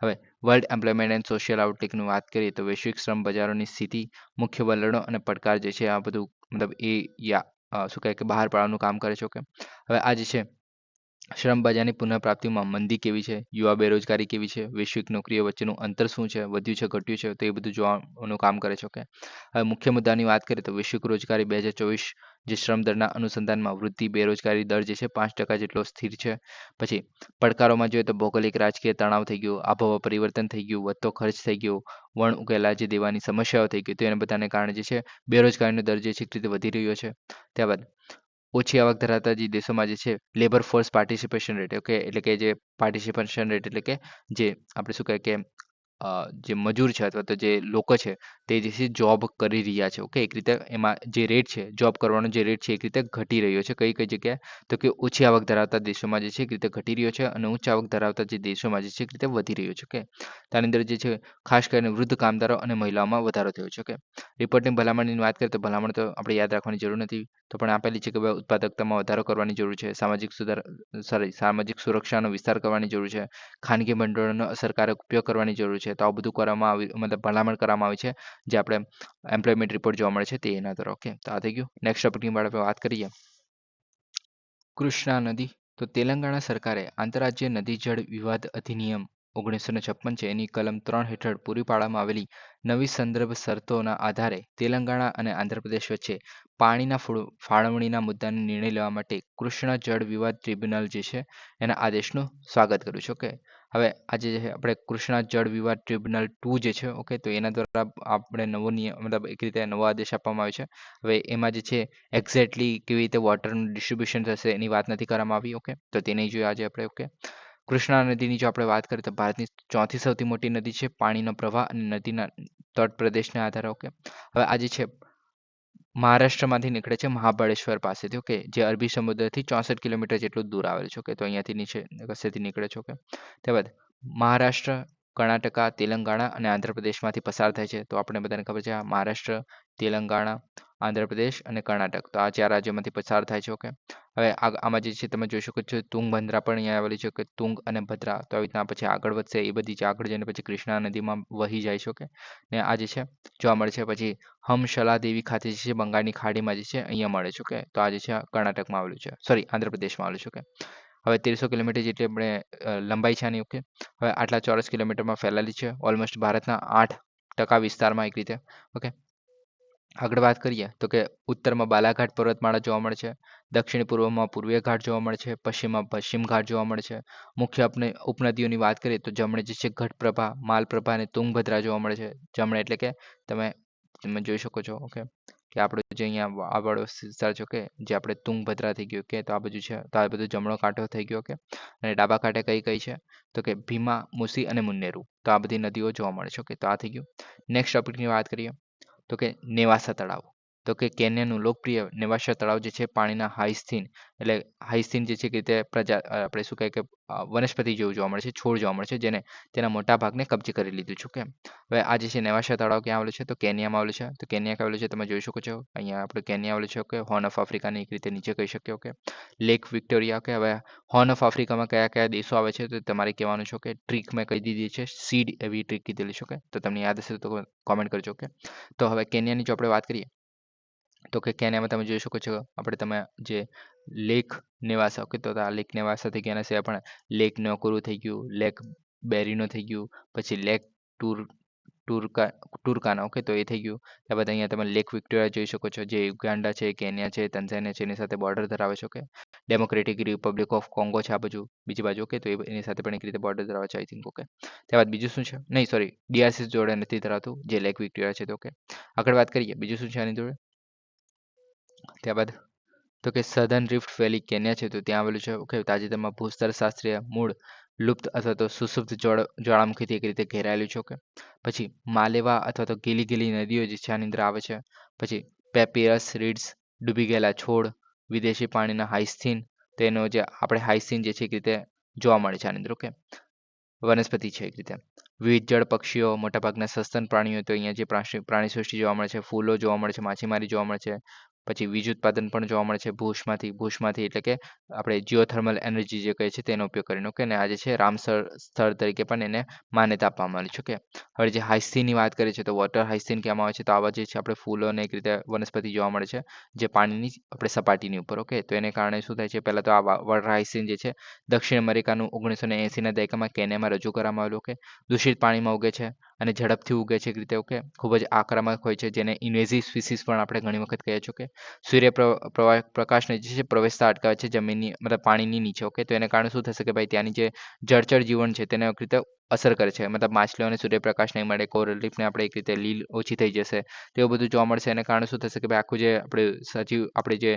હવે વર્લ્ડ એમ્પ્લોયમેન્ટ એન્ડ સોશિયલ આઉટલુકની વાત કરીએ તો વૈશ્વિક શ્રમ બજારોની સ્થિતિ, મુખ્ય વલણો અને પડકાર જે છે આ બધું મતલબ શું કહે કે બહાર પાડવાનું કામ કરે છે. ઓકે. હવે આ જે છે શ્રમ બજારની પુનઃપ્રાપ્તિમાં મંદી કેવી છે, યુવા બેરોજગારી કેવી છે, વૈશ્વિક નોકરીઓ વચ્ચેનું અંતર શું છે, વધ્યું છે ઘટ્યું છે, તો એ બધું જોવાનું કામ કરે છે. ઓકે. હવે મુખ્ય મુદ્દાની વાત કરીએ તો વૈશ્વિક રોજગારી 2024 જે શ્રમ દરના અનુસંધાનમાં વૃદ્ધિ, બેરોજગારી દર જે છે 5% જેટલો સ્થિર છે. પછી પડકારોમાં જોઈએ તો ભૌગોલિક રાજકીય તણાવ થઈ ગયું, આબોહવા પરિવર્તન થઈ ગયું, વધતો ખર્ચ થઈ ગયો, વણ ઉકેલા જે દેવાની સમસ્યાઓ થઈ ગઈ, તો એને બધાને કારણે જે છે બેરોજગારીનો દર જે છે એક રીતે વધી રહ્યો છે. ત્યારબાદ ઓછી આવક ધરાવતા જે દેશોમાં જે છે labour force participation rate. Okay. એટલે કે જે પાર્ટિસિપેશન રેટ એટલે કે જે આપણે શું કહે કે જે મજૂર છે અથવા તો જે લોકો છે તે જે છે જોબ કરી રહ્યા છે. ઓકે. એક રીતે એમાં જે રેટ છે જોબ કરવાનો જે રેટ છે એક રીતે ઘટી રહ્યો છે. કઈ કઈ જગ્યાએ? તો કે ઓછી આવક ધરાવતા દેશોમાં જે છે એક રીતે ઘટી રહ્યો છે અને ઉચ્ચ આવક ધરાવતા જે દેશોમાં જે છે એક રીતે વધી રહ્યો છે. ઓકે. તેની અંદર જે છે ખાસ કરીને વૃદ્ધ કામદારો અને મહિલાઓમાં વધારો થયો છે. ઓકે. રિપોર્ટની ભલામણની વાત કરીએ તો ભલામણ તો આપણે યાદ રાખવાની જરૂર નથી, તો પણ આપેલી છે કે ભાઈ ઉત્પાદકતામાં વધારો કરવાની જરૂર છે, સામાજિક સુરક્ષાનો વિસ્તાર કરવાની જરૂર છે, ખાનગી ભંડોળનો અસરકારક ઉપયોગ કરવાની જરૂર છે. તો આ બધું કરવામાં મતલબ ભલામણ કરવામાં આવી છે જે આપણે એમ્પ્લોયમેન્ટ રિપોર્ટ જોવા મળે છે તે એના દ્વારા. ઓકે. તો આ થઈ ગયું. નેક્સ્ટ ટોપિકની આપણે વાત કરીએ. કૃષ્ણા નદી. તો તેલંગાણા સરકારે આંતરરાજ્ય નદી જળ વિવાદ અધિનિયમ 1956 છે એની કલમ 3 હેઠળ પૂરી પાડવામાં આવેલી નવી સંદર્ભ શરતોના આધારે તેલંગાણા અને આંધ્રપ્રદેશ વચ્ચે પાણીના ફાળવણીના મુદ્દાને નિર્ણય લેવા માટે કૃષ્ણ જળ વિવાદ ટ્રિબ્યુનલ જે છે એના આદેશનું સ્વાગત કર્યું છે. ઓકે. હવે આજે જે છે આપણે કૃષ્ણા જળ વિવાદ ટ્રિબ્યુનલ 2 જે છે ઓકે, તો એના દ્વારા આપણે નવો નિયમ મતલબ એક રીતે નવો આદેશ આપવામાં આવ્યો છે. હવે એમાં જે છે એક્ઝેક્ટલી કેવી રીતે વોટરનું ડિસ્ટ્રીબ્યુશન થશે એની વાત નથી કરવામાં આવી ઓકે, તો તે નહીં જોઈએ આજે આપણે ઓકે. કૃષ્ણા નદીની જો આપણે વાત કરીએ તો ભારતની ચોથી સૌથી મોટી નદી છે, પાણીનો પ્રવાહ અને નદીના તટ પ્રદેશને આધારે ઓકે. હવે આજે છે મહારાષ્ટ્રમાંથી નીકળે છે મહાબળેશ્વર પાસેથી ઓકે, જે અરબી સમુદ્રથી 64 કિલોમીટર જેટલું દૂર આવેલું છે ઓકે, તો અહીંયાથી નીચે કસેથી નીકળે છે ઓકે. ત્યારબાદ મહારાષ્ટ્ર, કર્ણાટકા, તેલંગાણા અને આંધ્રપ્રદેશમાંથી પસાર થાય છે. તો આપણે બધાને ખબર છે આ મહારાષ્ટ્ર, તેલંગાણા, આંધ્રપ્રદેશ અને કર્ણાટક, તો આ 4 રાજ્યોમાંથી પસાર થાય છે ઓકે. હવે આમાં જે છે તમે જોઈ શકો છો તુંગભદ્રા પણ અહીંયા આવેલી છે કે તુંગ અને ભદ્રા, તો આવી રીતના પછી આગળ વધશે એ બધી છે, આગળ જઈને પછી કૃષ્ણા નદીમાં વહી જાય છે ઓકે. ને આ જે છે જોવા મળે છે પછી હમશલા દેવી ખાતે જે છે બંગાળની ખાડીમાં જે છે અહીંયા મળે છે ઓકે, તો આ જે છે કર્ણાટકમાં આવેલું છે, સોરી આંધ્રપ્રદેશમાં આવેલું છે ઓકે. હવે 1300 કિલોમીટર જેટલી આપણે લંબાઈ છે આની ઓકે. હવે આટલા ચોરસ કિલોમીટરમાં ફેલાયેલી છે, ઓલમોસ્ટ ભારતના 8% વિસ્તારમાં એક રીતે ઓકે. આગળ વાત કરીએ તો કે ઉત્તરમાં બાલાઘાટ પર્વતમાળા જોવા મળે છે, દક્ષિણ પૂર્વમાં પૂર્વીય ઘાટ જોવા મળે છે, પશ્ચિમમાં પશ્ચિમ ઘાટ જોવા મળે છે. મુખ્ય આપણે ઉપનદીઓની વાત કરીએ તો જમણે જે છે ઘટપ્રભા, માલપ્રભા અને તુંગભદ્રા જોવા મળે છે. જમણે એટલે કે તમે તમે જોઈ શકો છો ઓકે, કે આપણું જે અહીંયા આ વાળો વિસ્તાર છે ઓકે, જે આપણે તુંગભદ્રા થઈ ગયું કે, તો આ બાજુ છે, તો આ બધું જમણો કાંઠો થઈ ગયો ઓકે. અને ડાબા કાંઠે કઈ કઈ છે તો કે ભીમા, મુસી અને મુન્નેરુ, તો આ બધી નદીઓ જોવા મળે છે ઓકે, તો આ થઈ ગયું. નેક્સ્ટ ટોપિકની વાત કરીએ તો કે નેવાસા તળાવ, તો કે કેન્યાનું લોકપ્રિય નેવાસા તળાવ જે છે પાણીના હાઈસ્થીન એટલે હાઈસ્થીન જે છે કે તે આપણે શું કહે કે વનસ્પતિ જેવું જોવા મળે છે, છોડ જોવા મળે છે, જેને તેના મોટા ભાગને કબજે કરી લીધું છે ઓકે. હવે આ જે છે નેવાસા તળાવ ક્યાં આવેલું છે તો કેન્યામાં આવેલું છે. તો કેન્યા આવેલું છે તમે જોઈ શકો છો અહીંયા આપણે કેન્યા આવેલું છે ઓકે, હોર્ન ઓફ આફ્રિકાની એક રીતે નીચે કહી શકીએ ઓકે. Lake Victoria okay. હવે હોર્ન ઓફ આફ્રિકામાં કયા કયા દેશો આવે છે તો તમારે કહેવાનું છે કે ટ્રીક મેં કહી દીધી છે, સીડ એવી ટ્રીક કીધેલી છે ઓકે, તો તમને યાદ હશે તો કોમેન્ટ કરજો ઓકે. તો હવે કેન્યાની જો આપણે વાત કરીએ તો કે કેન્યામાં તમે જોઈ શકો છો આપણે તમે જે લેક નેવાસા ઓકે, તો આ લેક નેવાસા થઈ ગયા સિવાય પણ લેક નોકુરુ થઈ ગયું, લેક બેરીનો થઈ ગયું, પછી લેક ટુર ટુરકાના ઓકે, તો એ થઈ ગયું. ત્યારબાદ અહીંયા તમે લેક વિક્ટોરિયા જોઈ શકો છો, જે યુગાન્ડા છે, કેન્યા છે, તંઝાનિયા છે, એની સાથે બોર્ડર ધરાવે છે okay. Democratic Republic of Congo છે આ બાજુ બીજી બાજુ ઓકે, તો એની સાથે પણ એક રીતે બોર્ડર ધરાવે છે આઈ થિંક ઓકે. ત્યારબાદ બીજું શું છે, નહીં સોરી ડીઆરસી જોડે નથી ધરાવતું, જે લેક વિક્ટોરિયા છે તો ઓકે. આગળ વાત કરીએ બીજું શું છે આની જોડે, ત્યારબાદ તો કે સધર્ન રિફ્ટ વેલી કેન્યા છે, તો ત્યાં આવેલું છે ઓકે. તાજેતરમાં ભૂસ્તરશાસ્ત્રીય મૂળ લુપ્ત અથવા તો સુસુપ્ત જ્વાળામુખીથી એક રીતે ઘેરાયેલું છે ઓકે. પછી માલેવા અથવા તો ગીલી ગીલી નદીઓ જે છે આની અંદર આવે છે. પછી પેપિયસ રીડ્સ, ડૂબી ગયેલા છોડ, વિદેશી પાણીના હાઈસ્થીન, તેનો જે આપણે હાઈસ્થીન જે છે એક રીતે જોવા મળે છે આની અંદર ઓકે, વનસ્પતિ છે એક રીતે. વિવિધ જળ પક્ષીઓ, મોટાભાગના સસ્તન પ્રાણીઓ, તો અહીંયા જે પ્રાણી સૃષ્ટિ જોવા મળે છે, ફૂલો જોવા મળે છે, માછીમારી જોવા મળે છે. પછી વીજ ઉત્પાદન પણ જોવા મળે છે ભૂસમાંથી એટલે કે આપણે જીઓથર્મલ એનર્જી જે કહે છે તેનો ઉપયોગ કરીને ઓકે. અને આજે છે રામસર સ્થળ તરીકે પણ એને માન્યતા આપવામાં આવી છે ઓકે. હવે જે હાઈસ્થીનની વાત કરીએ છીએ તો વોટર હાઈસ્થીન કહેવામાં આવે છે, તો આવા જે છે આપણે ફૂલોને એક રીતે વનસ્પતિ જોવા મળે છે જે પાણીની આપણે સપાટીની ઉપર ઓકે. તો એને કારણે શું થાય છે, પહેલાં તો આ વોટર હાઈસ્થીન જે છે દક્ષિણ અમેરિકાનું 1980ના દાયકામાં કેન્યામાં રજૂ કરવામાં આવેલું ઓકે. દૂષિત પાણીમાં ઉગે છે અને ઝડપથી ઉગે છે એક રીતે ઓકે, ખૂબ જ આક્રમક હોય છે, જેને ઇન્વેઝિવ સ્પીસીસ પણ આપણે ઘણી વખત કહીએ છીએ ઓકે. સૂર્ય પ્રકાશને જે છે પ્રવેશતા અટકાવે છે જમીનની મતલબ પાણીની નીચે ઓકે. તો એને કારણે શું થશે કે ભાઈ ત્યાંની જે જળચર જીવન છે તેને એક રીતે અસર કરે છે, મતલબ માછલીઓને સૂર્યપ્રકાશ નહીં મળે, કોરલ રીફને આપણે એક રીતે લીલ ઓછી થઈ જશે, તો એવું બધું જોવા મળશે. એને કારણે શું થશે કે ભાઈ આખું જે આપણે સજીવ આપણી જે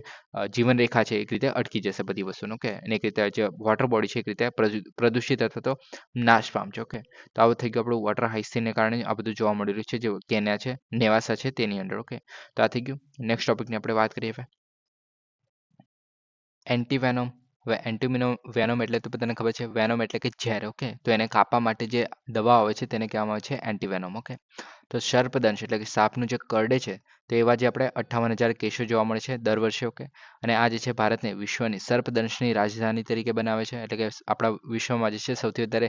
જીવનરેખા છે એક રીતે અટકી જશે બધી વસ્તુનું ઓકે. અને એક રીતે જે વોટર બોડી છે એક રીતે પ્રદૂષિત અથવા તો નાશ પામશે ઓકે. તો આવું થઈ ગયું આપણું વોટર હાઈસ્થીનને કારણે આ બધું જોવા મળી રહ્યું છે, જે કેન્યા છે, નેવાસા છે તેની અંદર ઓકે. તો આ થઈ ગયું. નેક્સ્ટ ટોપિકની આપણે વાત કરીએ હવે એન્ટીવેનોમ. હવે વેનોમ એટલે તો બધાને ખબર છે, વેનોમ એટલે કે ઝેર ઓકે. તો એને કાપવા માટે જે દવા આવે છે તેને કહેવામાં આવે છે એન્ટીવેનોમ ઓકે. તો સર્પદંશ એટલે કે સાપનું જે કરડે છે, તો એવા જે આપણે 58,000 કેસો જોવા મળે છે દર વર્ષે ઓકે. અને આ જે છે ભારતને વિશ્વની સર્પદંશની રાજધાની તરીકે બનાવે છે, એટલે કે આપણા વિશ્વમાં જે છે સૌથી વધારે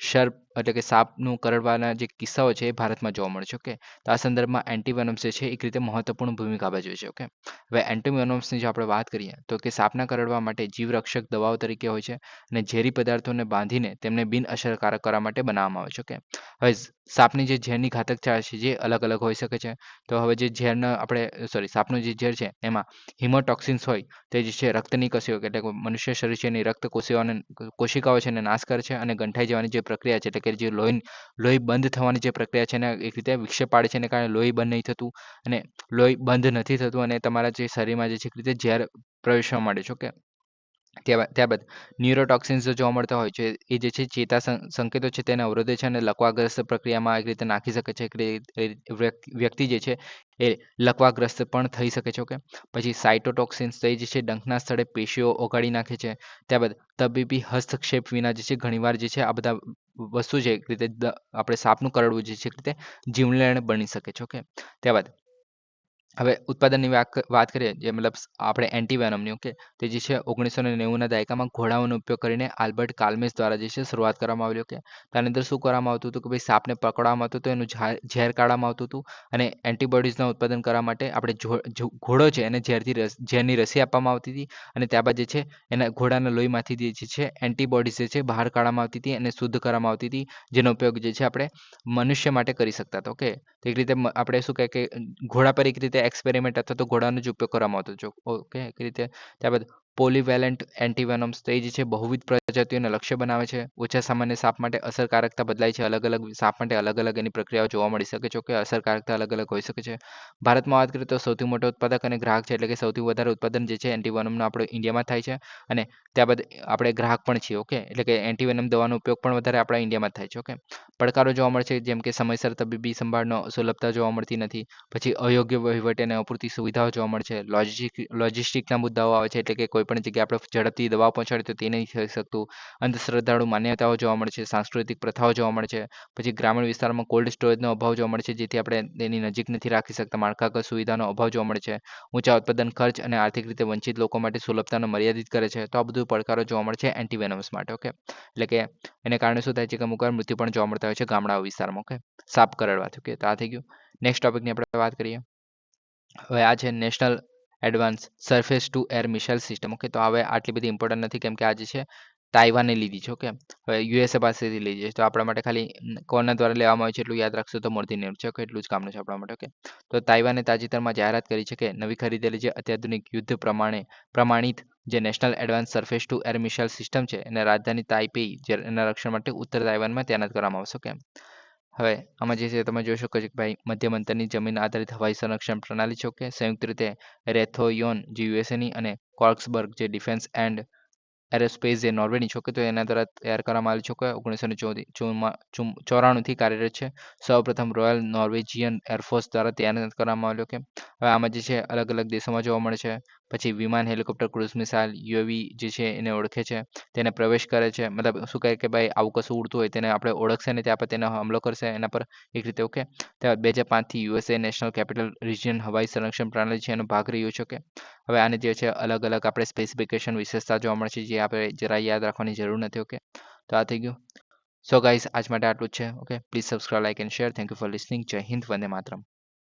સર્પ એટલે કે સાપનું કરડવાના જે કિસ્સાઓ છે એ ભારતમાં જોવા મળે છે ઓકે. તો આ સંદર્ભમાં એન્ટીવેનમ્સ જે છે એક રીતે મહત્વપૂર્ણ ભૂમિકા ભજવે છે ઓકે. હવે એન્ટીવેનમ્સની જો આપણે વાત કરીએ તો કે સાપના કરડવા માટે જીવરક્ષક દવાઓ તરીકે હોય છે અને ઝેરી પદાર્થોને બાંધીને તેમને બિન અસરકારક કરવા માટે બનાવવામાં આવે છે ઓકે. હવે સાપની જે ઝેરની ઘાતક ચાળ છે જે અલગ અલગ હોઈ શકે છે. તો હવે જે ઝેરના આપણે સાપનું જે ઝેર છે એમાં હિમોટોક્સિન્સ હોય તે જે છે રક્તની કશીઓ એટલે કે મનુષ્ય શરીર છે એની રક્ત કોશિકાઓ છે એને નાશ કરે છે અને ગંઠાઈ જવાની જે પ્રક્રિયા છે એટલે કે જે લોહી બંધ થવાની જે પ્રક્રિયા છે એને એક રીતે વિક્ષેપ પાડે છે. એને કારણે લોહી બંધ નહીં થતું અને લોહી બંધ નથી થતું અને તમારા જે શરીરમાં જે છે એક રીતે ઝેર પ્રવેશવા માંડે છે. ઓકે, ત્યારબાદ ન્યુરોટોક્સિન્સ જો જોવા મળતા હોય છે એ જે છે સંકેતો છે તેને અવરોધે છે અને લકવાગ્રસ્ત પ્રક્રિયામાં એક રીતે નાખી શકે છે. વ્યક્તિ જે છે એ લકવાગ્રસ્ત પણ થઈ શકે છે. ઓકે, પછી સાયટોટોક્સિન્સ તો એ જે છે ડંખના સ્થળે પેશીઓ ઓગાળી નાખે છે. ત્યારબાદ તબીબી હસ્તક્ષેપ વિના જે છે ઘણીવાર જે છે આ બધા વસ્તુ છે એક રીતે આપણે સાપનું કરડવું જે છે એક રીતે જીવલેણ બની શકે છે. ઓકે, ત્યારબાદ હવે ઉત્પાદનની વાત કરીએ જે મતલબ આપણે એન્ટીવેનમની. ઓકે, તે જે છે 1990ના દાયકામાં ઘોડાઓનો ઉપયોગ કરીને આલ્બર્ટ કાલ્મેસ દ્વારા જે છે શરૂઆત કરવામાં આવેલી. ઓકે, તેની અંદર શું કરવામાં આવતું હતું કે ભાઈ સાપને પકડવામાં આવતું હતું, એનું ઝેર કાઢવામાં આવતું હતું અને એન્ટીબોડીઝનું ઉત્પાદન કરવા માટે આપણે ઘોડો છે એને ઝેરની રસી આપવામાં આવતી હતી અને ત્યારબાદ જે છે એના ઘોડાના લોહીમાંથી જે છે એન્ટીબોડીઝ જે છે બહાર કાઢવામાં આવતી હતી અને શુદ્ધ કરવામાં આવતી હતી, જેનો ઉપયોગ જે છે આપણે મનુષ્ય માટે કરી શકતા હતા. ઓકે, તો એક રીતે આપણે શું કહે કે ઘોડા પર એક રીતે એક્સપેરિમેન્ટ અથવા તો ઘોડાનો જ ઉપયોગ કરવામાં આવતો હતો. ઓકે, એક રીતે ત્યારબાદ પોલીવેલેન્ટ એન્ટીવેનમ્સ તો એ જે છે બહુવિધ પ્રજાતિઓને લક્ષ્ય બનાવે છે. ઓછા સામાન્ય સાપ માટે અસરકારકતા બદલાય છે. અલગ અલગ સાપ માટે અલગ અલગ એની પ્રક્રિયાઓ જોવા મળી શકે છે. કે અસરકારકતા અલગ અલગ હોઈ શકે છે. ભારતમાં વાત કરીએ તો સૌથી મોટો ઉત્પાદક અને ગ્રાહક છે એટલે કે સૌથી વધારે ઉત્પાદન જે છે એન્ટીવેનમનો આપણે ઇન્ડિયામાં થાય છે અને ત્યારબાદ આપણે ગ્રાહક પણ છીએ. ઓકે, એટલે કે એન્ટીવેનમ દવાનો ઉપયોગ પણ વધારે આપણા ઇન્ડિયામાં થાય છે. ઓકે, પડકારો જોવા મળે છે જેમ કે સમયસર તબીબી સંભાળનો સુલભતા જોવા મળતી નથી, પછી અયોગ્ય વહીવટ અને અપૂરતી સુવિધાઓ જોવા મળે છે. લોજિસ્ટિકના મુદ્દાઓ આવે છે એટલે કે કોઈ પણ જગ્યાએ આપણે ઝડપથી દવા પહોંચાડીએ તો તે નહીં થઈ શકતું. અંધશ્રદ્ધાળુ માન્યતાઓ જોવા મળે છે, સાંસ્કૃતિક પ્રથાઓ જોવા મળે છે, પછી ગ્રામીણ વિસ્તારમાં કોલ્ડ સ્ટોરેજનો અભાવ જોવા મળે છે જેથી આપણે તેની નજીક નથી રાખી શકતા. માળખાગત સુવિધાનો અભાવ જોવા મળે છે. ઊંચા ઉત્પાદન ખર્ચ અને આર્થિક રીતે વંચિત લોકો માટે સુલભતાને મર્યાદિત કરે છે. તો આ બધું પડકારો જોવા મળે છે એન્ટીવેનમ્સ માટે. ઓકે, એટલે કે એને કારણે શું થાય છે કે અમુક વાર મૃત્યુ પણ જોવા મળતા હોય છે ગામડાઓ વિસ્તારમાં. ઓકે, સાપ કરડવાથી. ઓકે, તો આ થઈ ગયું. નેક્સ્ટ ટોપિકની આપણે વાત કરીએ. હવે આ છે national advance surface two air missile system. Okay, તો હવે આટલી બધી ઇમ્પોર્ટન્ટ નથી કેમ કે આ જે છે તાઇવાને લીધી છે. ઓકે, હવે યુએસએ પાસેથી લીધી છે તો આપણા માટે ખાલી કોના દ્વારા લેવામાં આવે છે એટલું યાદ રાખશો તો મળતી નહીં છે. ઓકે, એટલું જ કામનું છે આપણા માટે. ઓકે, તો તાઇવાને તાજેતરમાં જાહેરાત કરી છે કે નવી ખરીદેલી જે અત્યાધુનિક યુદ્ધ પ્રમાણિત જે national advance surface two air missile system છે એને રાજધાની તાઇપેઈ જે એના રક્ષણ માટે ઉત્તર તાઇવાનમાં તૈનાત કરવામાં આવશે. ઓકે, હવે આમાં જે છે તમે જોઈ શકો છો કે ભાઈ મધ્યમ અંતરની જમીન આધારિત હવાઈ સંરક્ષણ પ્રણાલી છે. ઓકે, સંયુક્ત રીતે રેથોયોન જે યુએસએની અને કોર્ક્સબર્ગ જે ડિફેન્સ એન્ડ એરોસ્પેસ જે નોર્વેની છે. ઓકે, તો એના દ્વારા તૈયાર કરવામાં આવેલી છે. ઓકે, 1994થી કાર્યરત છે. સૌપ્રથમ રોયલ નોર્વેજિયન એરફોર્સ દ્વારા તૈયાર કરવામાં આવેલી. ઓકે, હવે આમાં જે છે અલગ અલગ દેશોમાં જોવા મળે છે. પછી વિમાન, હેલિકોપ્ટર, ક્રુઝ મિસાઇલ, યુએવી જે છે એને ઓળખે છે, તેને પ્રવેશ કરે છે. મતલબ શું કહે કે ભાઈ આવું કશું ઉડતું હોય તેને આપણે ઓળખશે ને ત્યાં પર તેનો હુમલો કરશે એના પર એક રીતે. ઓકે, ત્યારબાદ 2005થી યુએસએ નેશનલ કેપિટલ રિજિયન હવાઈ સંરક્ષણ પ્રણાલી છે એનો ભાગ રહ્યો છે. ઓકે, હવે આને જે છે અલગ અલગ આપણે સ્પેસિફિકેશન વિશેષતા જોવા મળે છે જે આપણે જરા યાદ રાખવાની જરૂર નથી. ઓકે, તો આ થઈ ગયું. સો ગાઈઝ આજ માટે આટલું જ છે. Okay, please subscribe, like and share. Thank you for listening. જય હિન્દ, વંદે માતરમ.